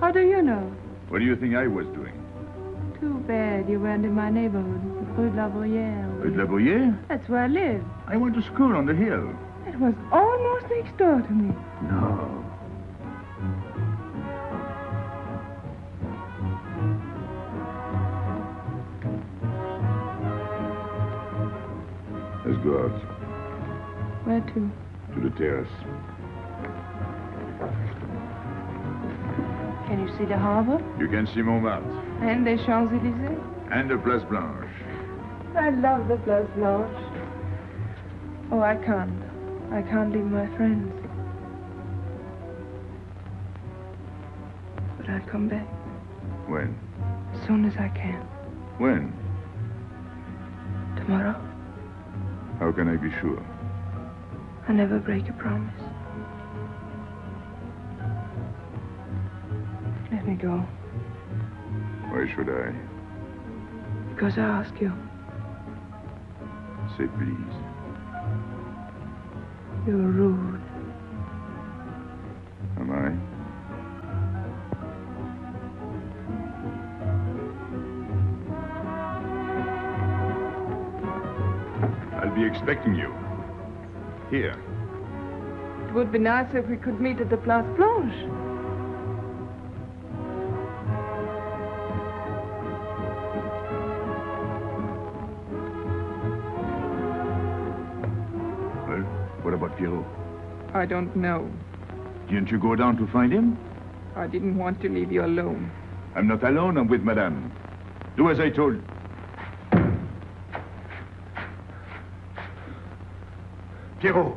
How do you know? What do you think I was doing? Too bad you weren't in my neighborhood, Rue de la Bruyère. Rue de la Bruyère? That's where I live. I went to school on the hill. It was almost next door to me. No. Let's go out. Where to? To the terrace. Can you see the harbor? You can see Montmartre. And the Champs-Élysées? And the Place Blanche. I love the Place Blanche. Oh, I can't. I can't leave my friends. But I'll come back. When? As soon as I can. When? Tomorrow. How can I be sure? I never break a promise. Let me go. Why should I? Because I ask you. Say please. You're rude. Am I? I'll be expecting you. Here. It would be nice if we could meet at the Place Blanche. Well, what about Pierrot? I don't know. Didn't you go down to find him? I didn't want to leave you alone. I'm not alone, I'm with Madame. Do as I told. Pierrot!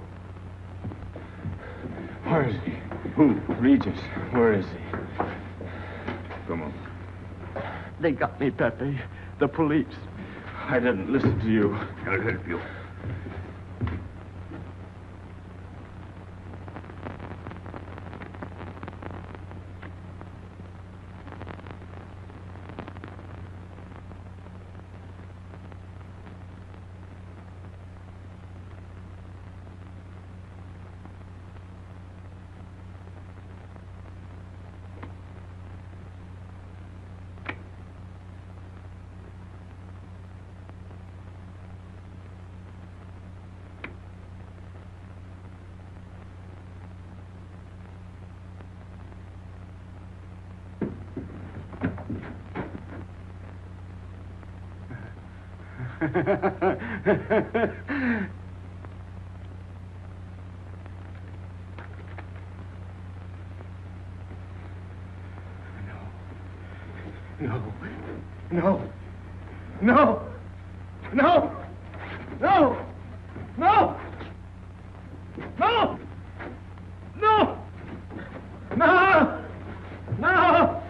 Where is he? Who? Regis. Where is he? Come on. They got me, Pepe. The police. I didn't listen to you. I'll help you. No. No. No. No. No. No. No. No. No. No.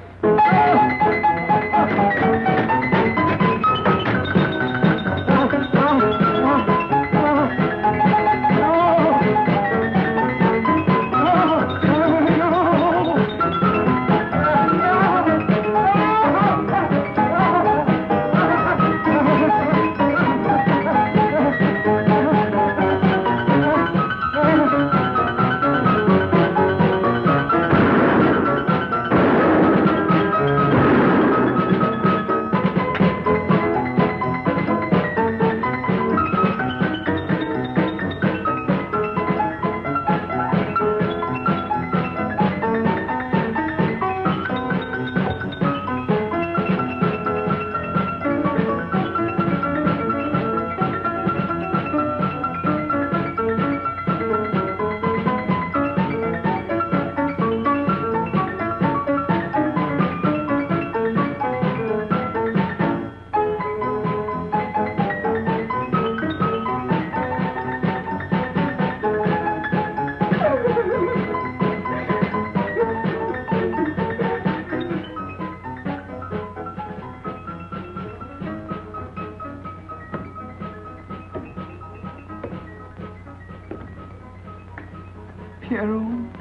Pierrot.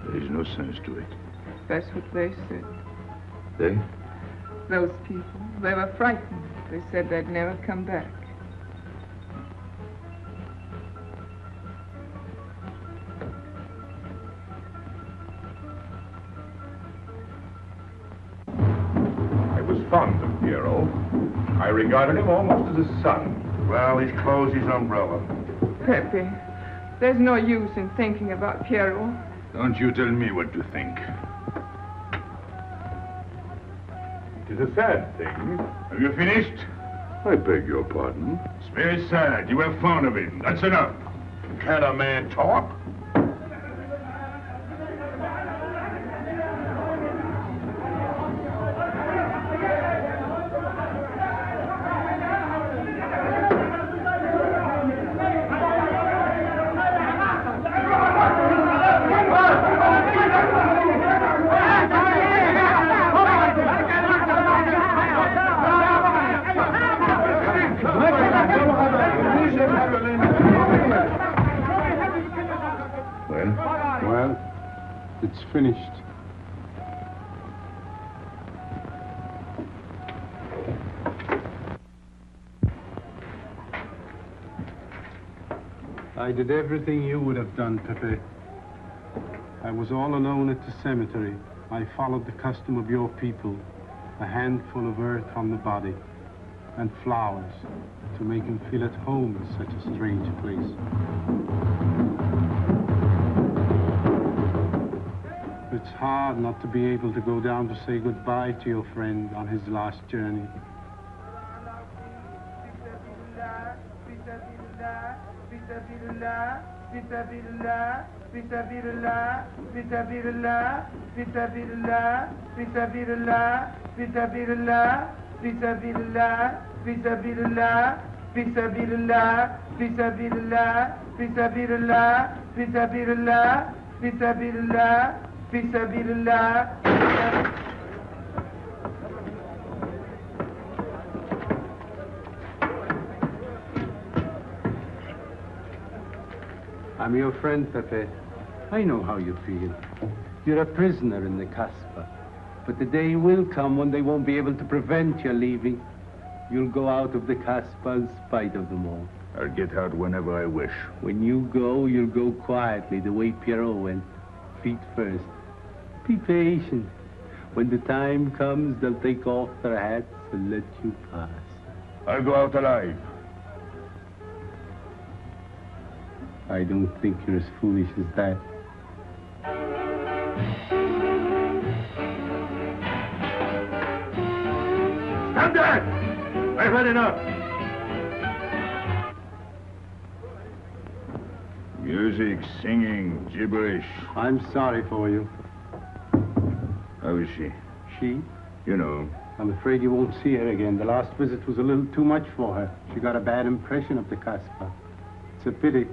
There is no sense to it. That's what they said. They? Those people. They were frightened. They said they'd never come back. fond of Pierrot. I regarded him almost as a son. Well, he's closed his umbrella. Pepe, there's no use in thinking about Pierrot. Don't you tell me what to think. It is a sad thing. Have you finished? I beg your pardon. It's very sad. You were fond of him. That's enough. Can't a man talk? Well, it's finished. I did everything you would have done, Pepe. I was all alone at the cemetery. I followed the custom of your people, a handful of earth on the body, and flowers to make him feel at home in such a strange place. It's hard not to be able to go down to say goodbye to your friend on his last journey. I'm your friend, Pepe. I know how you feel. You're a prisoner in the Casbah. But the day will come when they won't be able to prevent your leaving. You'll go out of the Casbah in spite of them all. I'll get out whenever I wish. When you go, you'll go quietly, the way Pierrot went. Feet first. Be patient. When the time comes, they'll take off their hats and let you pass. I'll go out alive. I don't think you're as foolish as that. Stop that! I've had enough. Music, singing, gibberish. I'm sorry for you. How is she? She? You know. I'm afraid you won't see her again. The last visit was a little too much for her. She got a bad impression of the Casbah. It's a pity.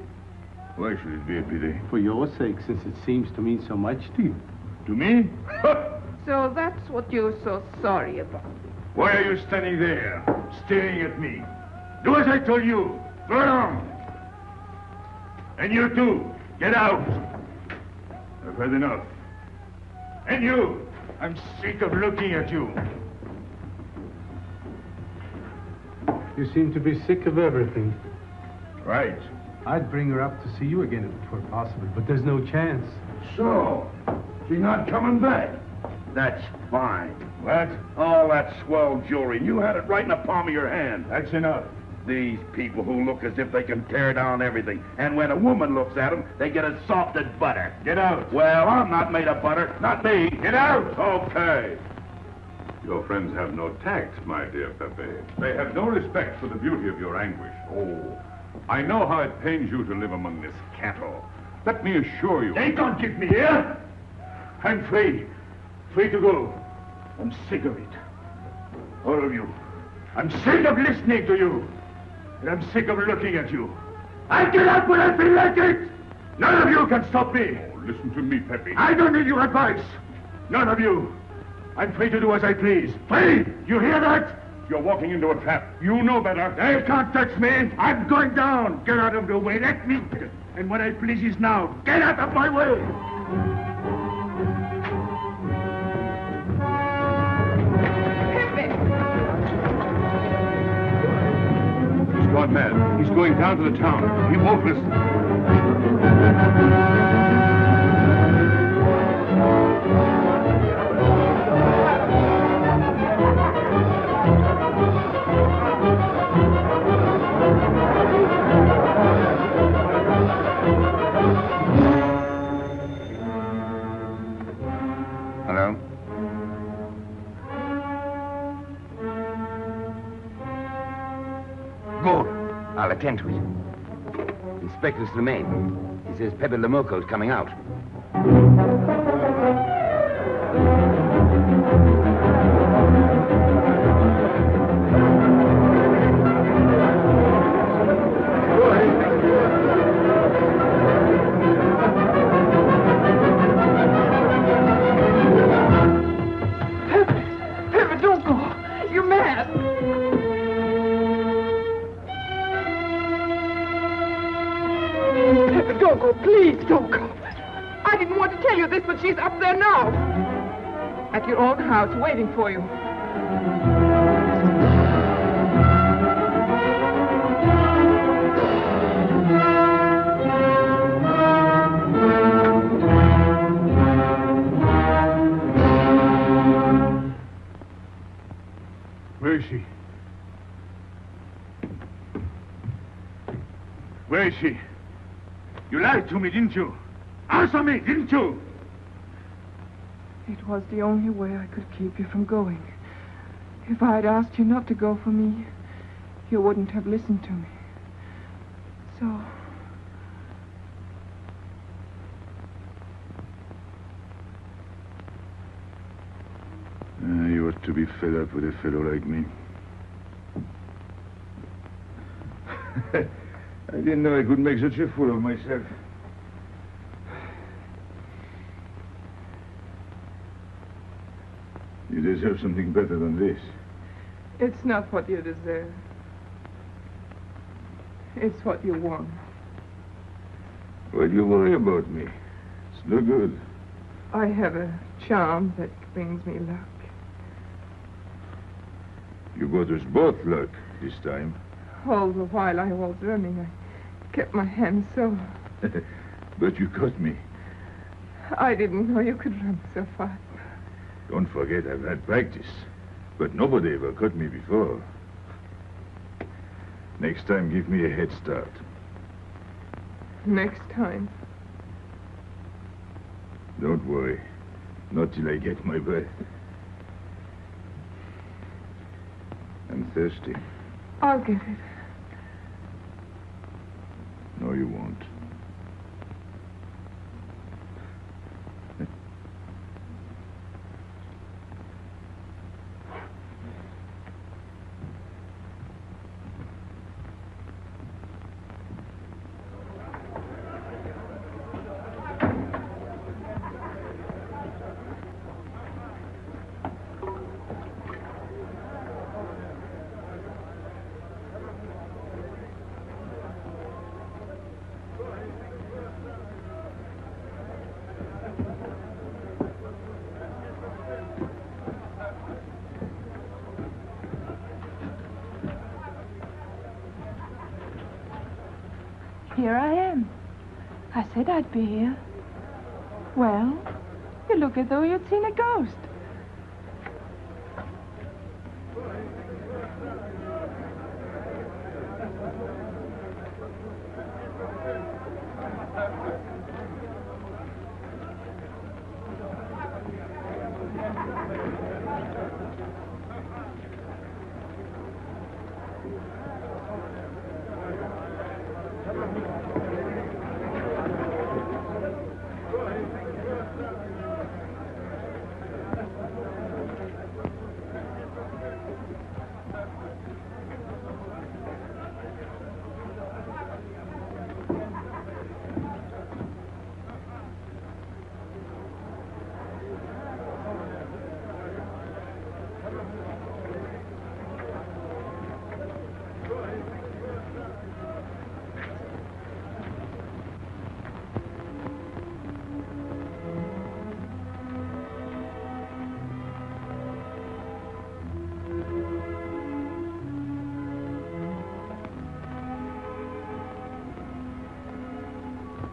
Why should it be a pity? For your sake, since it seems to mean so much to you. To me? So that's what you're so sorry about. Why are you standing there, staring at me? Do as I told you. Go on. And you too. Get out. I've had enough. And you. I'm sick of looking at you. You seem to be sick of everything. Right. I'd bring her up to see you again if it were possible, but there's no chance. So, she's not coming back. That's fine. What? All that swell jewelry. You had it right in the palm of your hand. That's enough. These people who look as if they can tear down everything. And when a woman looks at them, they get as soft as butter. Get out. Well, I'm not made of butter. Not me. Get out. Okay. Your friends have no tact, my dear Pepe. They have no respect for the beauty of your anguish. Oh, I know how it pains you to live among this cattle. Let me assure you... They can't keep me here. I'm free. Free to go. I'm sick of it. All of you. I'm sick of listening to you. And I'm sick of looking at you. I get out when I feel like it. None of you can stop me. Oh, listen to me, Pepe. I don't need your advice. None of you. I'm free to do as I please. Free! You hear that? You're walking into a trap. You know better. They can't touch me. I'm going down. Get out of the way. Let me... And what I please is now. Get out of my way! He's gone mad. He's going down to the town. He won't listen. I'll attend to it. Inspector Slimane. He says Pepe le Moko is coming out. Pepe, don't go. You're mad. Pepe, don't go. Please don't go. I didn't want to tell you this, but she's up there now. At your own house, waiting for you. Where is she? Where is she? You lied to me, didn't you? Answer me, didn't you? It was the only way I could keep you from going. If I had asked you not to go for me, you wouldn't have listened to me. So... You ought to be fed up with a fellow like me. I didn't know I could make such a fool of myself. You deserve something better than this. It's not what you deserve. It's what you want. Why do you worry about me? It's no good. I have a charm that brings me luck. You brought us both luck this time. All the while I was running, I kept my hand so... But you caught me. I didn't know you could run so fast. Don't forget I've had practice. But nobody ever caught me before. Next time, give me a head start. Next time. Don't worry. Not till I get my breath. I'm thirsty. I'll get it. No, you won't. Here I am. I said I'd be here. Well, you look as though you'd seen a ghost.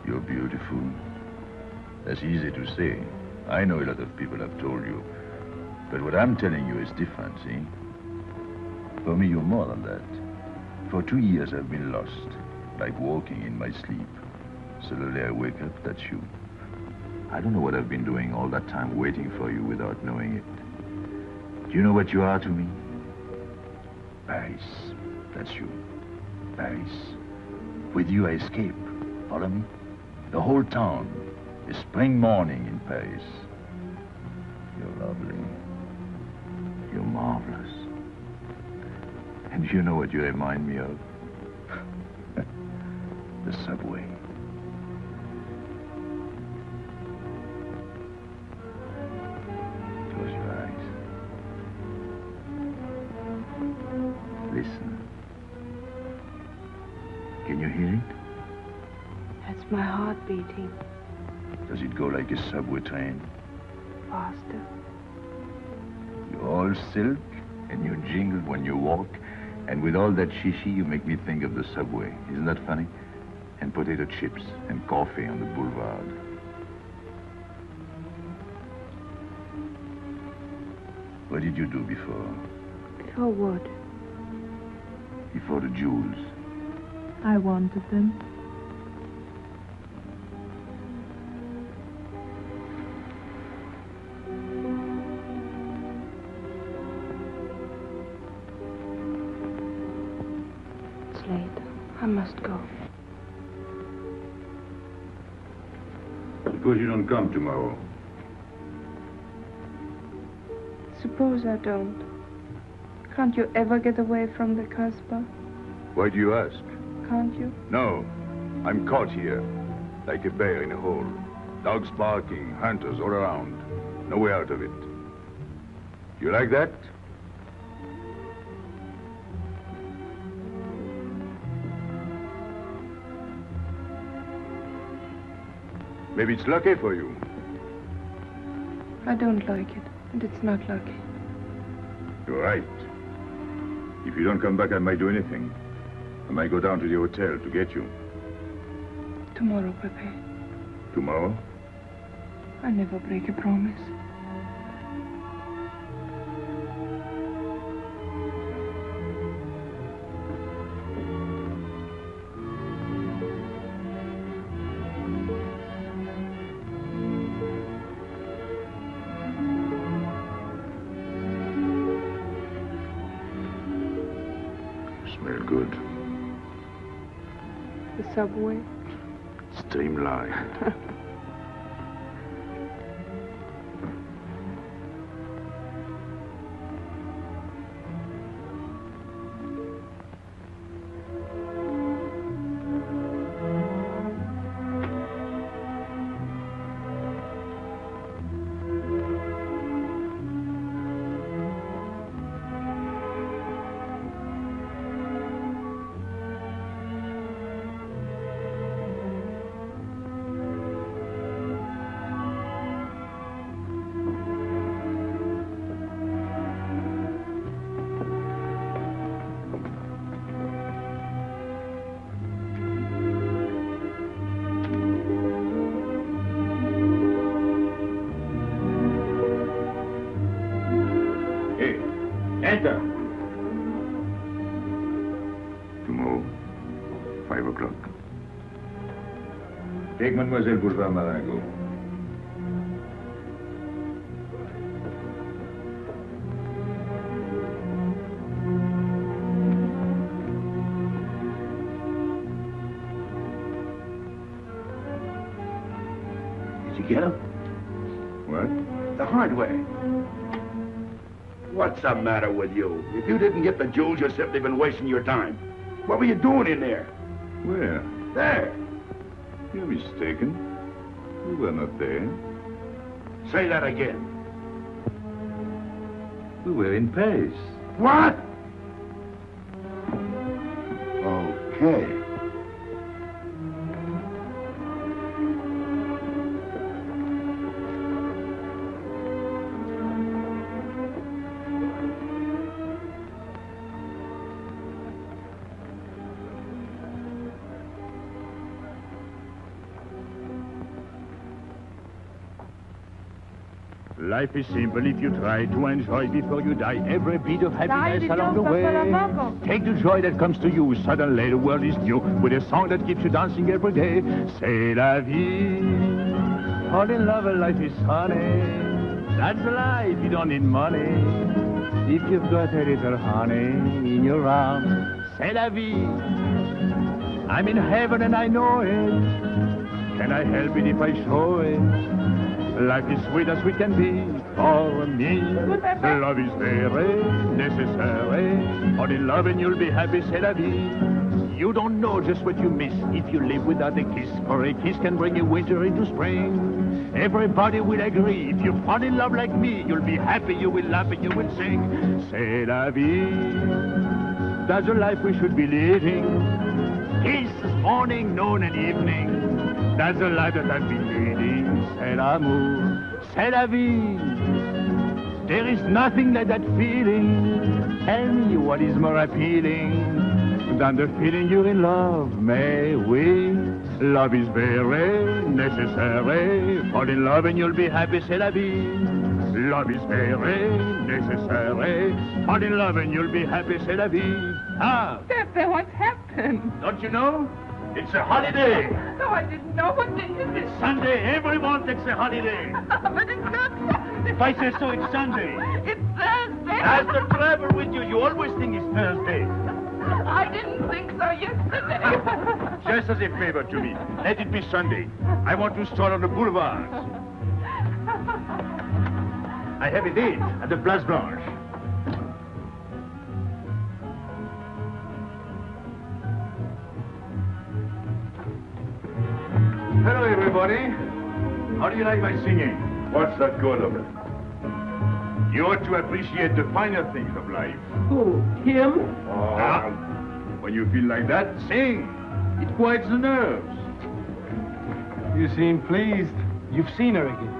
You're beautiful. That's easy to say. I know a lot of people have told you. But what I'm telling you is different, see? For me, you're more than that. For 2 years, I've been lost, like walking in my sleep. Suddenly, I wake up, that's you. I don't know what I've been doing all that time, waiting for you without knowing it. Do you know what you are to me? Paris, that's you. Paris. With you, I escape. Follow me? The whole town. A spring morning in Paris. You're lovely. You're marvelous. And you know what you remind me of? The subway. Close your eyes. Listen. Can you hear it? That's my heart beating. Does it go like a subway train? Faster. You're all silk, and you jingle when you walk, and with all that shishi, you make me think of the subway. Isn't that funny? And potato chips and coffee on the boulevard. What did you do before? Before what? Before the jewels. I wanted them. It's late. I must go. Suppose you don't come tomorrow. Suppose I don't. Can't you ever get away from the Casbah? Why do you ask? Can't you? No. I'm caught here, like a bear in a hole. Dogs barking, hunters all around. No way out of it. You like that? Maybe it's lucky for you. I don't like it, and it's not lucky. You're right. If you don't come back, I might do anything. I might go down to the hotel to get you. Tomorrow, Pepe. Tomorrow? I never break a promise. Smell good. The subway. Streamlined. Enter. Tomorrow, 5 o'clock. Take Mademoiselle Boulevard Marengo. Did you get him? What? The hardware. What's the matter with you? If you didn't get the jewels, you've simply been wasting your time. What were you doing in there? Where? There. You're mistaken. We were not there. Say that again. We were in Paris. What? Okay. Life is simple if you try to enjoy before you die every bit of happiness along the way. Take the joy that comes to you. Suddenly the world is new with a song that keeps you dancing every day. C'est la vie. Fall in love and life is honey. That's life, you don't need money. If you've got a little honey in your arms, c'est la vie. I'm in heaven and I know it. Can I help it if I show it? Life is sweet as we can be for me. Love is very necessary. Fall in love and you'll be happy, c'est la vie. You don't know just what you miss if you live without a kiss, for a kiss can bring you winter into spring. Everybody will agree, if you fall in love like me, you'll be happy, you will laugh and you will sing. C'est la vie, that's the life we should be living. Kiss morning, noon and evening, that's the life that I've been leading. C'est l'amour, c'est la vie, there is nothing like that feeling. Tell me what is more appealing than the feeling you're in love, may we? Love is very necessary. Fall in love and you'll be happy, c'est la vie. Love is very necessary. Fall in love and you'll be happy, c'est la vie. Ah! Pepe, what's happened? Don't you know? It's a holiday. No, I didn't know. What day is it? It's Sunday. Everyone takes a holiday. But it's not Sunday. If I say so, it's Sunday. It's Thursday. As the trouble with you, you always think it's Thursday. I didn't think so yesterday. Just as a favor to me, let it be Sunday. I want to stroll on the boulevards. I have a date at the Place Blanche. Hello, everybody. How do you like my singing? What's the good of it? You ought to appreciate the finer things of life. Who? Him? When you feel like that, sing. It quiets the nerves. You seem pleased. You've seen her again.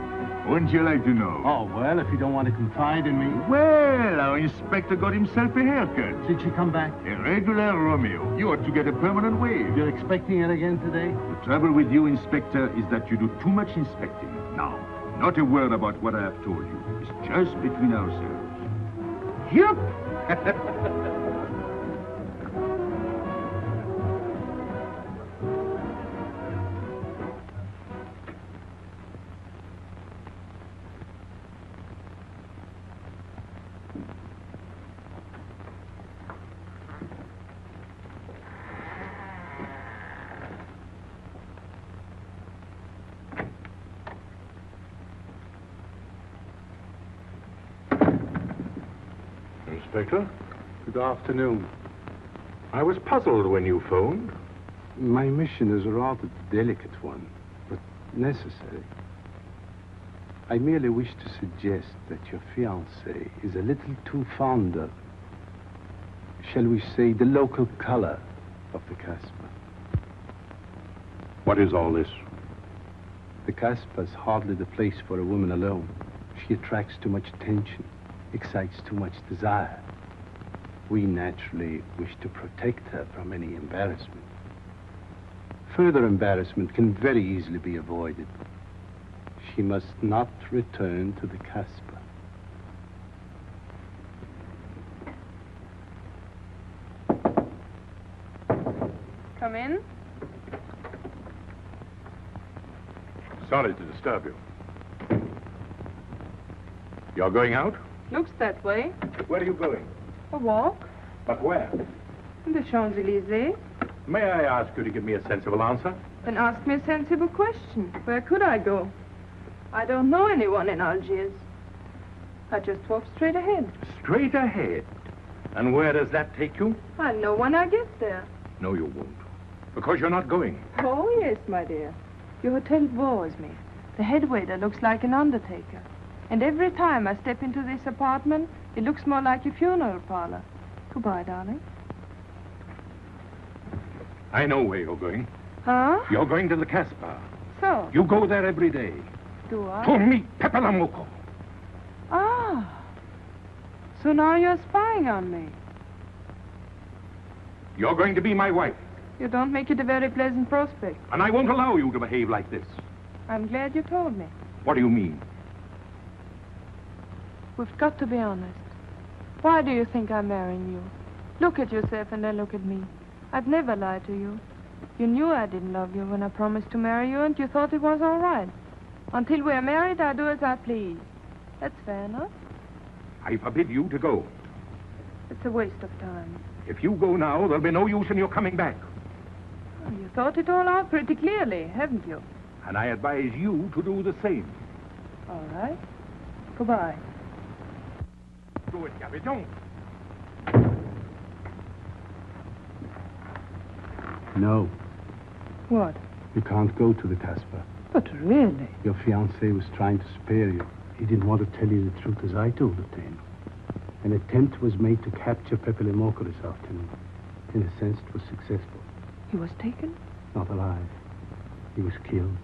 Wouldn't you like to know? Oh, well, if you don't want to confide in me. Well, our inspector got himself a haircut. Did she come back? A regular Romeo. You ought to get a permanent wave. You're expecting it again today? The trouble with you, Inspector, is that you do too much inspecting. Now, not a word about what I have told you. It's just between ourselves. Yep. Inspector? Good afternoon. I was puzzled when you phoned. My mission is a rather delicate one, but necessary. I merely wish to suggest that your fiancé is a little too fond of, shall we say, the local color of the Casbah. What is all this? The Casbah is hardly the place for a woman alone. She attracts too much attention, excites too much desire. We naturally wish to protect her from any embarrassment. Further embarrassment can very easily be avoided. She must not return to the Casbah. Come in. Sorry to disturb you. You're going out? Looks that way. Where are you going? A walk. But where? In the Champs-Élysées. May I ask you to give me a sensible answer? Then ask me a sensible question. Where could I go? I don't know anyone in Algiers. I just walk straight ahead. Straight ahead. And where does that take you? I'll know when I get there. No, you won't. Because you're not going. Oh, yes, my dear. Your hotel bores me. The head waiter looks like an undertaker. And every time I step into this apartment, it looks more like a funeral parlor. Goodbye, darling. I know where you're going. Huh? You're going to the Casbah. So? You go there every day. Do I? To meet Pepe le Moko. Ah. So now you're spying on me. You're going to be my wife. You don't make it a very pleasant prospect. And I won't allow you to behave like this. I'm glad you told me. What do you mean? We've got to be honest. Why do you think I'm marrying you? Look at yourself and then look at me. I've never lied to you. You knew I didn't love you when I promised to marry you, and you thought it was all right. Until we're married, I do as I please. That's fair enough. I forbid you to go. It's a waste of time. If you go now, there'll be no use in your coming back. You thought it all out pretty clearly, haven't you? And I advise you to do the same. All right. Goodbye. Do it, Gaby, don't. No, What? you can't go to the Casbah. But really? Your fiancé was trying to spare you. He didn't want to tell you the truth as I told it to him. An attempt was made to capture Pepe le Moko this afternoon. In a sense, it was successful. He was taken? Not alive. He was killed.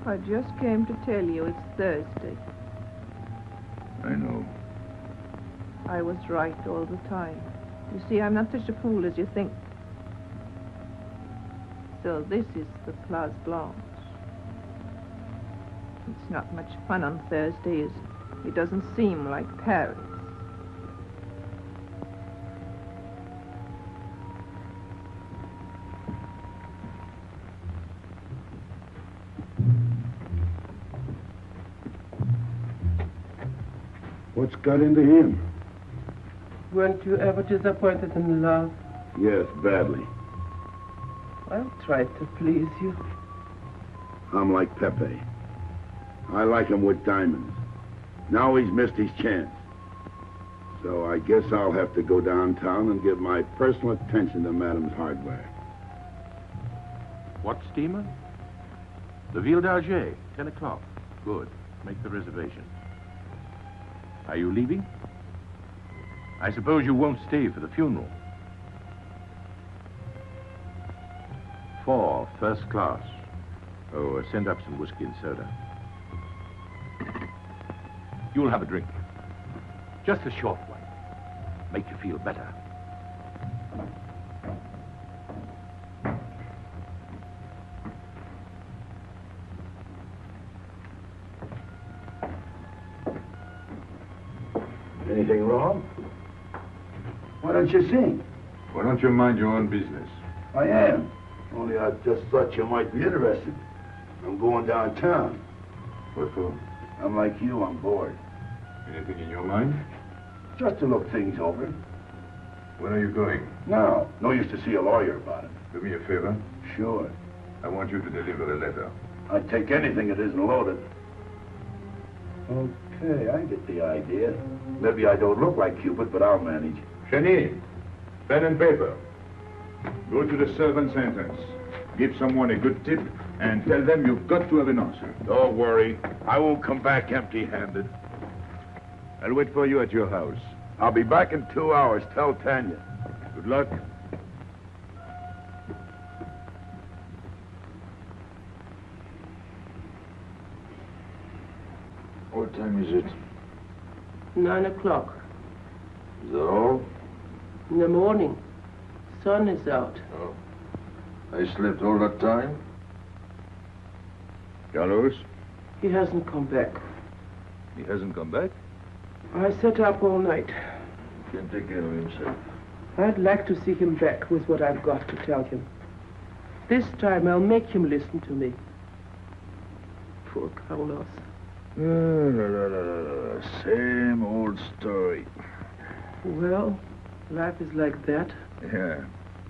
I just came to tell you it's Thursday. I know. I was right all the time. You see, I'm not such a fool as you think. So this is the Place Blanche. It's not much fun on Thursday, is it? It doesn't seem like Paris. What's got into him? Weren't you ever disappointed in love? Yes, badly. I'll try to please you. I'm like Pepe. I like him with diamonds. Now he's missed his chance. So I guess I'll have to go downtown and give my personal attention to Madame's hardware. What steamer? The Ville d'Alger, 10 o'clock. Good. Make the reservation. Are you leaving? I suppose you won't stay for the funeral. 4, first class. Oh, send up some whiskey and soda. You'll have a drink. Just a short one. Make you feel better. Anything wrong? Why don't you sing? Why don't you mind your own business? I am. Only I just thought you might be interested. I'm going downtown. What for? I'm like you, I'm bored. Anything in your mind? Just to look things over. When are you going? No. No use to see a lawyer about it. Do me a favor. Sure. I want you to deliver a letter. I'd take anything that isn't loaded. Okay, I get the idea. Maybe I don't look like Cupid, but I'll manage. Chenille, pen and paper. Go to the servant's entrance. Give someone a good tip and tell them you've got to have an answer. Don't worry. I won't come back empty-handed. I'll wait for you at your house. I'll be back in 2 hours. Tell Tanya. Good luck. What time is it? 9 o'clock. Is that all? In the morning. Sun is out. Oh. I slept all that time? Carlos? He hasn't come back. He hasn't come back? I sat up all night. Can't take care of himself. I'd like to see him back with what I've got to tell him. This time I'll make him listen to me. Poor Carlos. Same old story. Well, life is like that. Yeah.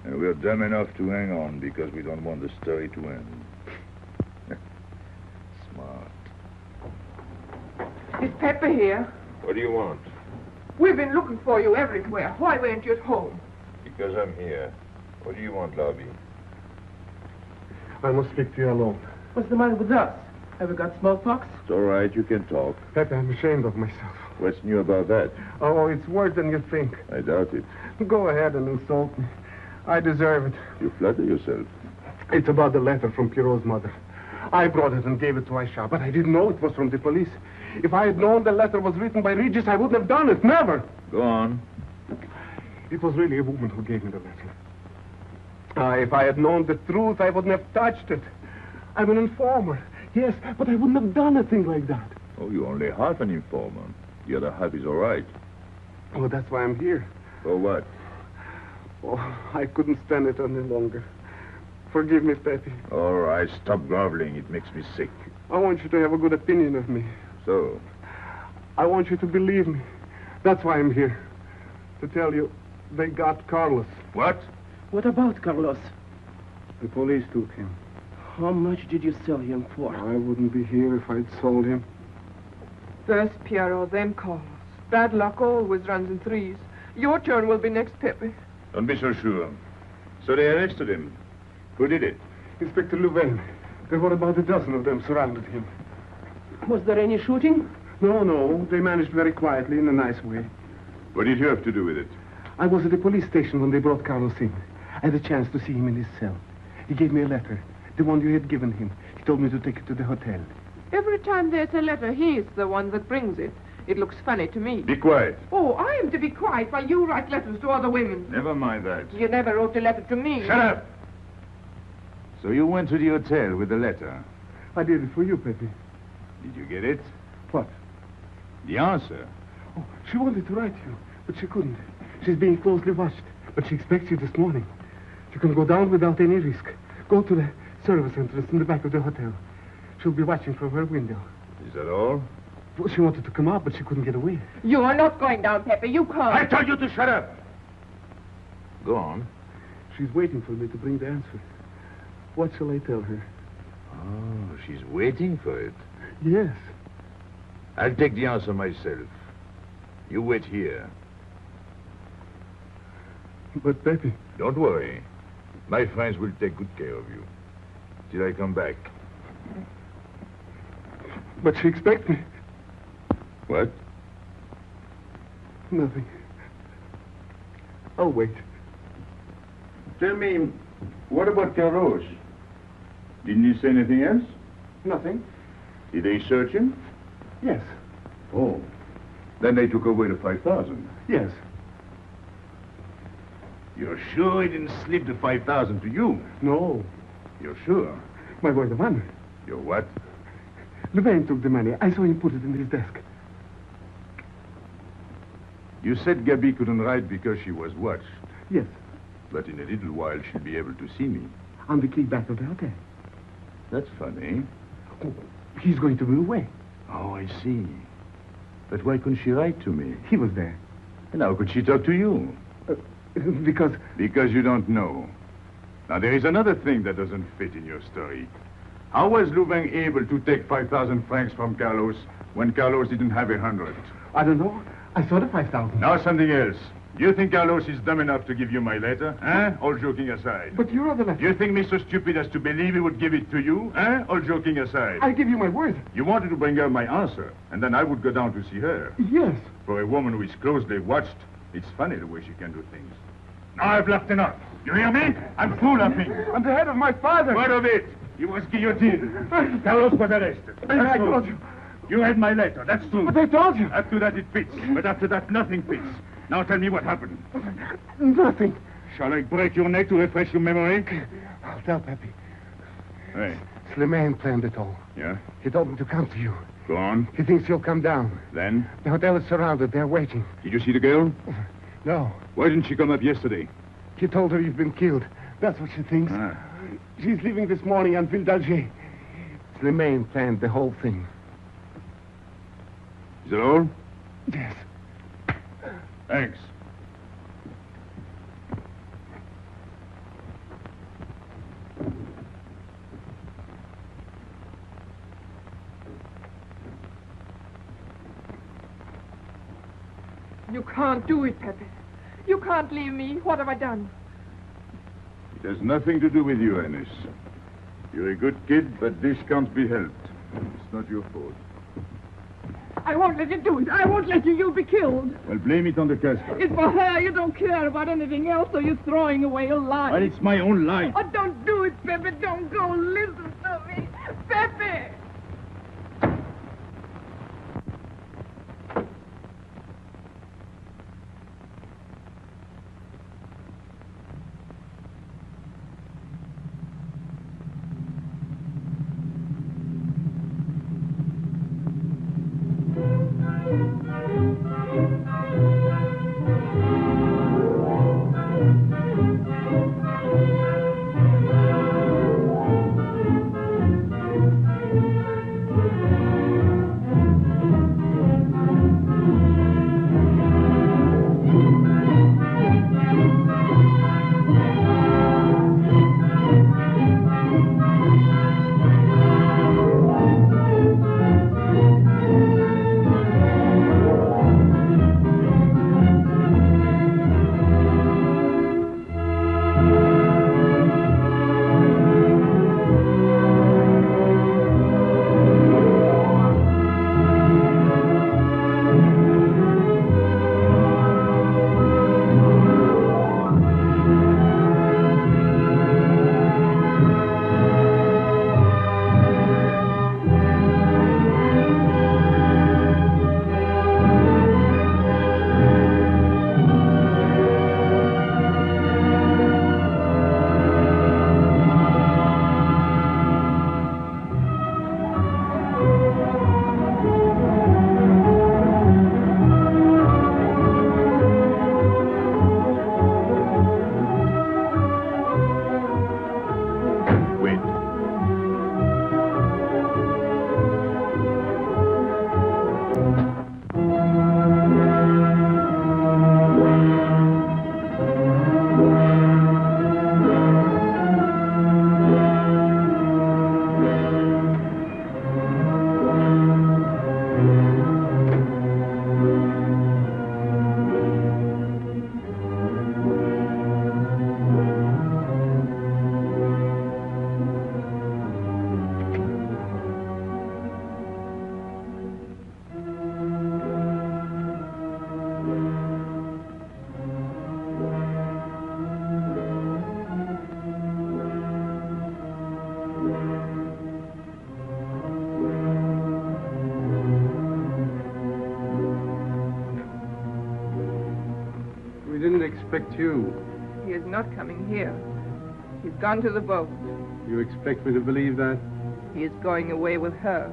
And we're dumb enough to hang on because we don't want the story to end. Smart. Is Pepe here? What do you want? We've been looking for you everywhere. Why weren't you at home? Because I'm here. What do you want, Lobby? I must speak to you alone. What's the matter with us? Have we got smallpox? It's all right. You can talk. Pepe, I'm ashamed of myself. What's new about that? Oh, it's worse than you think. I doubt it. Go ahead and insult me. I deserve it. You flatter yourself. It's about the letter from Pierrot's mother. I brought it and gave it to Aisha, but I didn't know it was from the police. If I had known the letter was written by Regis, I wouldn't have done it. Never. Go on. It was really a woman who gave me the letter. If I had known the truth, I wouldn't have touched it. I'm an informer. Yes, but I wouldn't have done a thing like that. Oh, you're only half an informer. The other half is all right. Oh, that's why I'm here. For what? Oh, I couldn't stand it any longer. Forgive me, Pepe. All right, stop groveling. It makes me sick. I want you to have a good opinion of me. So? I want you to believe me. That's why I'm here. To tell you, they got Carlos. What? What about Carlos? The police took him. How much did you sell him for? I wouldn't be here if I'd sold him. First Pierrot, then Carlos. Bad luck always runs in threes. Your turn will be next, Pepe. Don't be so sure. So they arrested him. Who did it? Inspector Louvain. There were about a dozen of them surrounded him. Was there any shooting? No. They managed very quietly in a nice way. What did you have to do with it? I was at the police station when they brought Carlos in. I had a chance to see him in his cell. He gave me a letter, the one you had given him. He told me to take it to the hotel. Every time there's a letter, he's the one that brings it. It looks funny to me. Be quiet. Oh, I am to be quiet while you write letters to other women. Never mind that. You never wrote a letter to me. Shut up! So you went to the hotel with the letter. I did it for you, Pepe. Did you get it? What? The answer. Oh, she wanted to write you, but she couldn't. She's being closely watched, but she expects you this morning. You can go down without any risk. Go to the service entrance in the back of the hotel. She'll be watching from her window. Is that all? Well, she wanted to come out, but she couldn't get away. You are not going down, Pepe. You can't. I told you to shut up. Go on. She's waiting for me to bring the answer. What shall I tell her? Oh, she's waiting for it. Yes. I'll take the answer myself. You wait here. But, Pepe... Don't worry. My friends will take good care of you. Till I come back. But she expects me. What? Nothing. I'll wait. Tell me, what about Carlos? Didn't he say anything else? Nothing. Did they search him? Yes. Oh. Then they took away the 5,000. Yes. You're sure he didn't slip the 5,000 to you? No. You're sure? My word of honor. Your what? Louvain took the money. I saw him put it in his desk. You said Gaby couldn't write because she was watched. Yes. But in a little while, she'll be able to see me. On the key back of the hotel. That's funny. Oh, he's going to be away. Oh, I see. But why couldn't she write to me? He was there. And how could she talk to you? Because... Because you don't know. Now, there is another thing that doesn't fit in your story. How was Louvain able to take 5,000 francs from Carlos when Carlos didn't have 100? I don't know. I saw the 5,000. Now something else. Do you think Carlos is dumb enough to give you my letter? Eh? All joking aside. But you wrote the letter. You think me so stupid as to believe he would give it to you? Eh? All joking aside. I give you my word. You wanted to bring her my answer, and then I would go down to see her. Yes. For a woman who is closely watched, it's funny the way she can do things. Now I've laughed enough. You hear me? I'm through laughing. I'm the head of my father. What of it? He was guillotined. Carlos was arrested. I told you. You had my letter, that's true. But I told you. After that it fits, but after that nothing fits. Now tell me what happened. Nothing. Shall I break your neck to refresh your memory? I'll tell Pepe. Hey. Slimane planned it all. Yeah? He told me to come to you. Go on. He thinks you'll come down. Then? The hotel is surrounded. They're waiting. Did you see the girl? No. Why didn't she come up yesterday? He told her you've been killed. That's what she thinks. Ah. She's leaving this morning on Ville d'Alger. Slimane planned the whole thing. Is that all? Yes. Thanks. You can't do it, Pepe. You can't leave me. What have I done? It has nothing to do with you, Ines. You're a good kid, but this can't be helped. It's not your fault. I won't let you do it. I won't let you. You'll be killed. Well, blame it on the Casbah. It's for her. You don't care about anything else, so you're throwing away your life. Well, it's my own life. Oh, don't do it, Pepe. Don't go. Listen to me. Pepe! Expect you. He is not coming here. He's gone to the boat. You expect me to believe that? He is going away with her.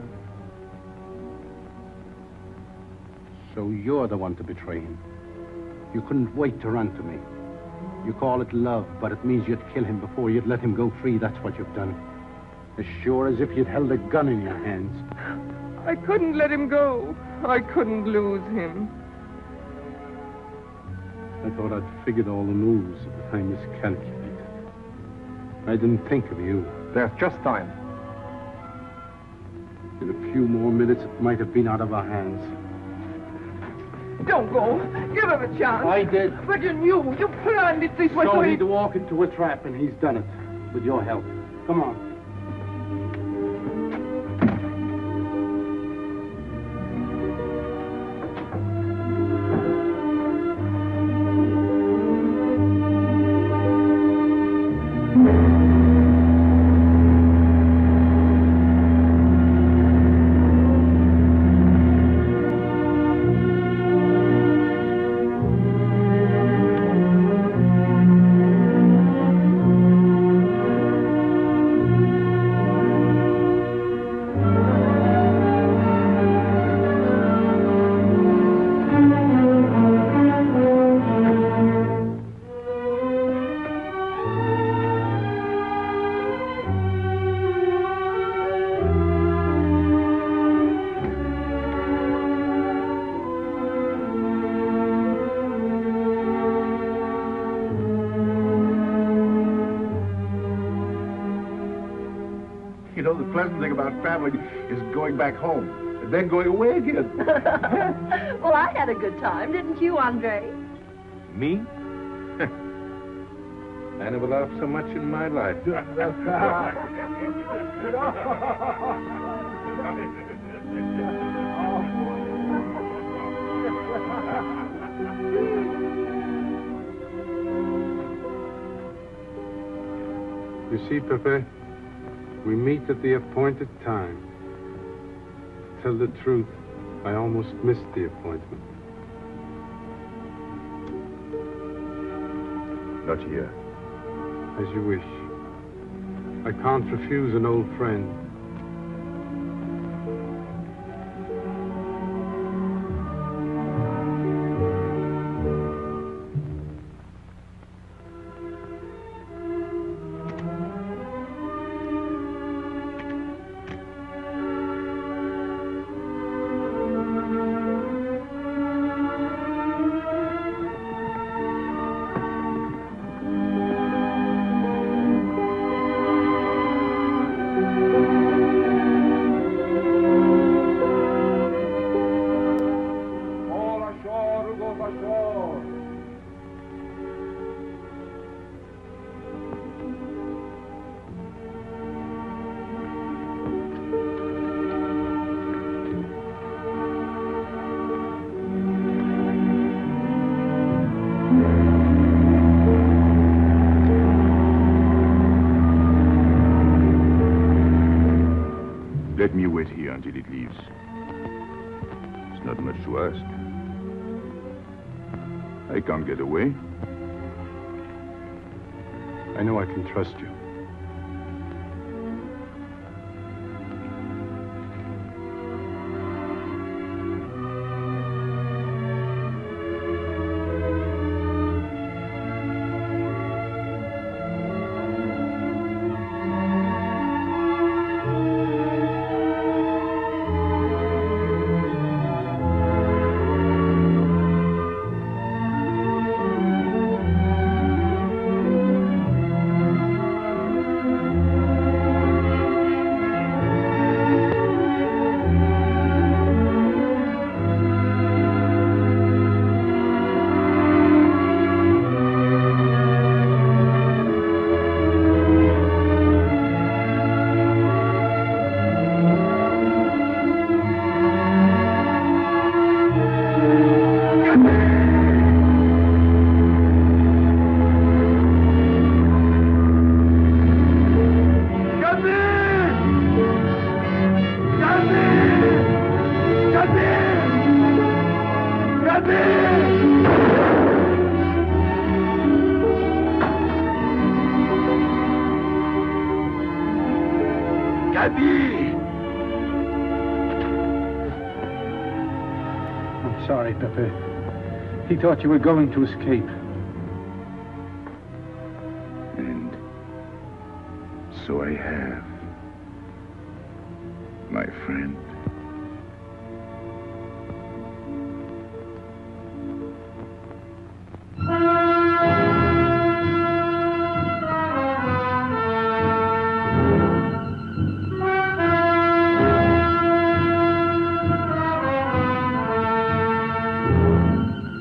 So you're the one to betray him. You couldn't wait to run to me. You call it love, but it means you'd kill him before you'd let him go free. That's what you've done. As sure as if you'd held a gun in your hands. I couldn't let him go. I couldn't lose him. I thought I'd figured all the moves at the time miscalculated. I didn't think of you. There's just time. In a few more minutes, it might have been out of our hands. Don't go. Give him a chance. I did. But you knew. You planned it this way. So he'd walk into a trap, and he's done it. With your help. Come on. You know, the pleasant thing about traveling is going back home, and then going away again. Well, I had a good time, didn't you, Andre? Me? I never laughed so much in my life. You see, Pepe, we meet at the appointed time. To tell the truth, I almost missed the appointment. Not here. As you wish. I can't refuse an old friend. Let me wait here until it leaves. It's not much to ask. I can't get away. I know I can trust you. Gaby! I'm sorry, Pepe. He thought you were going to escape. And so I have, my friend.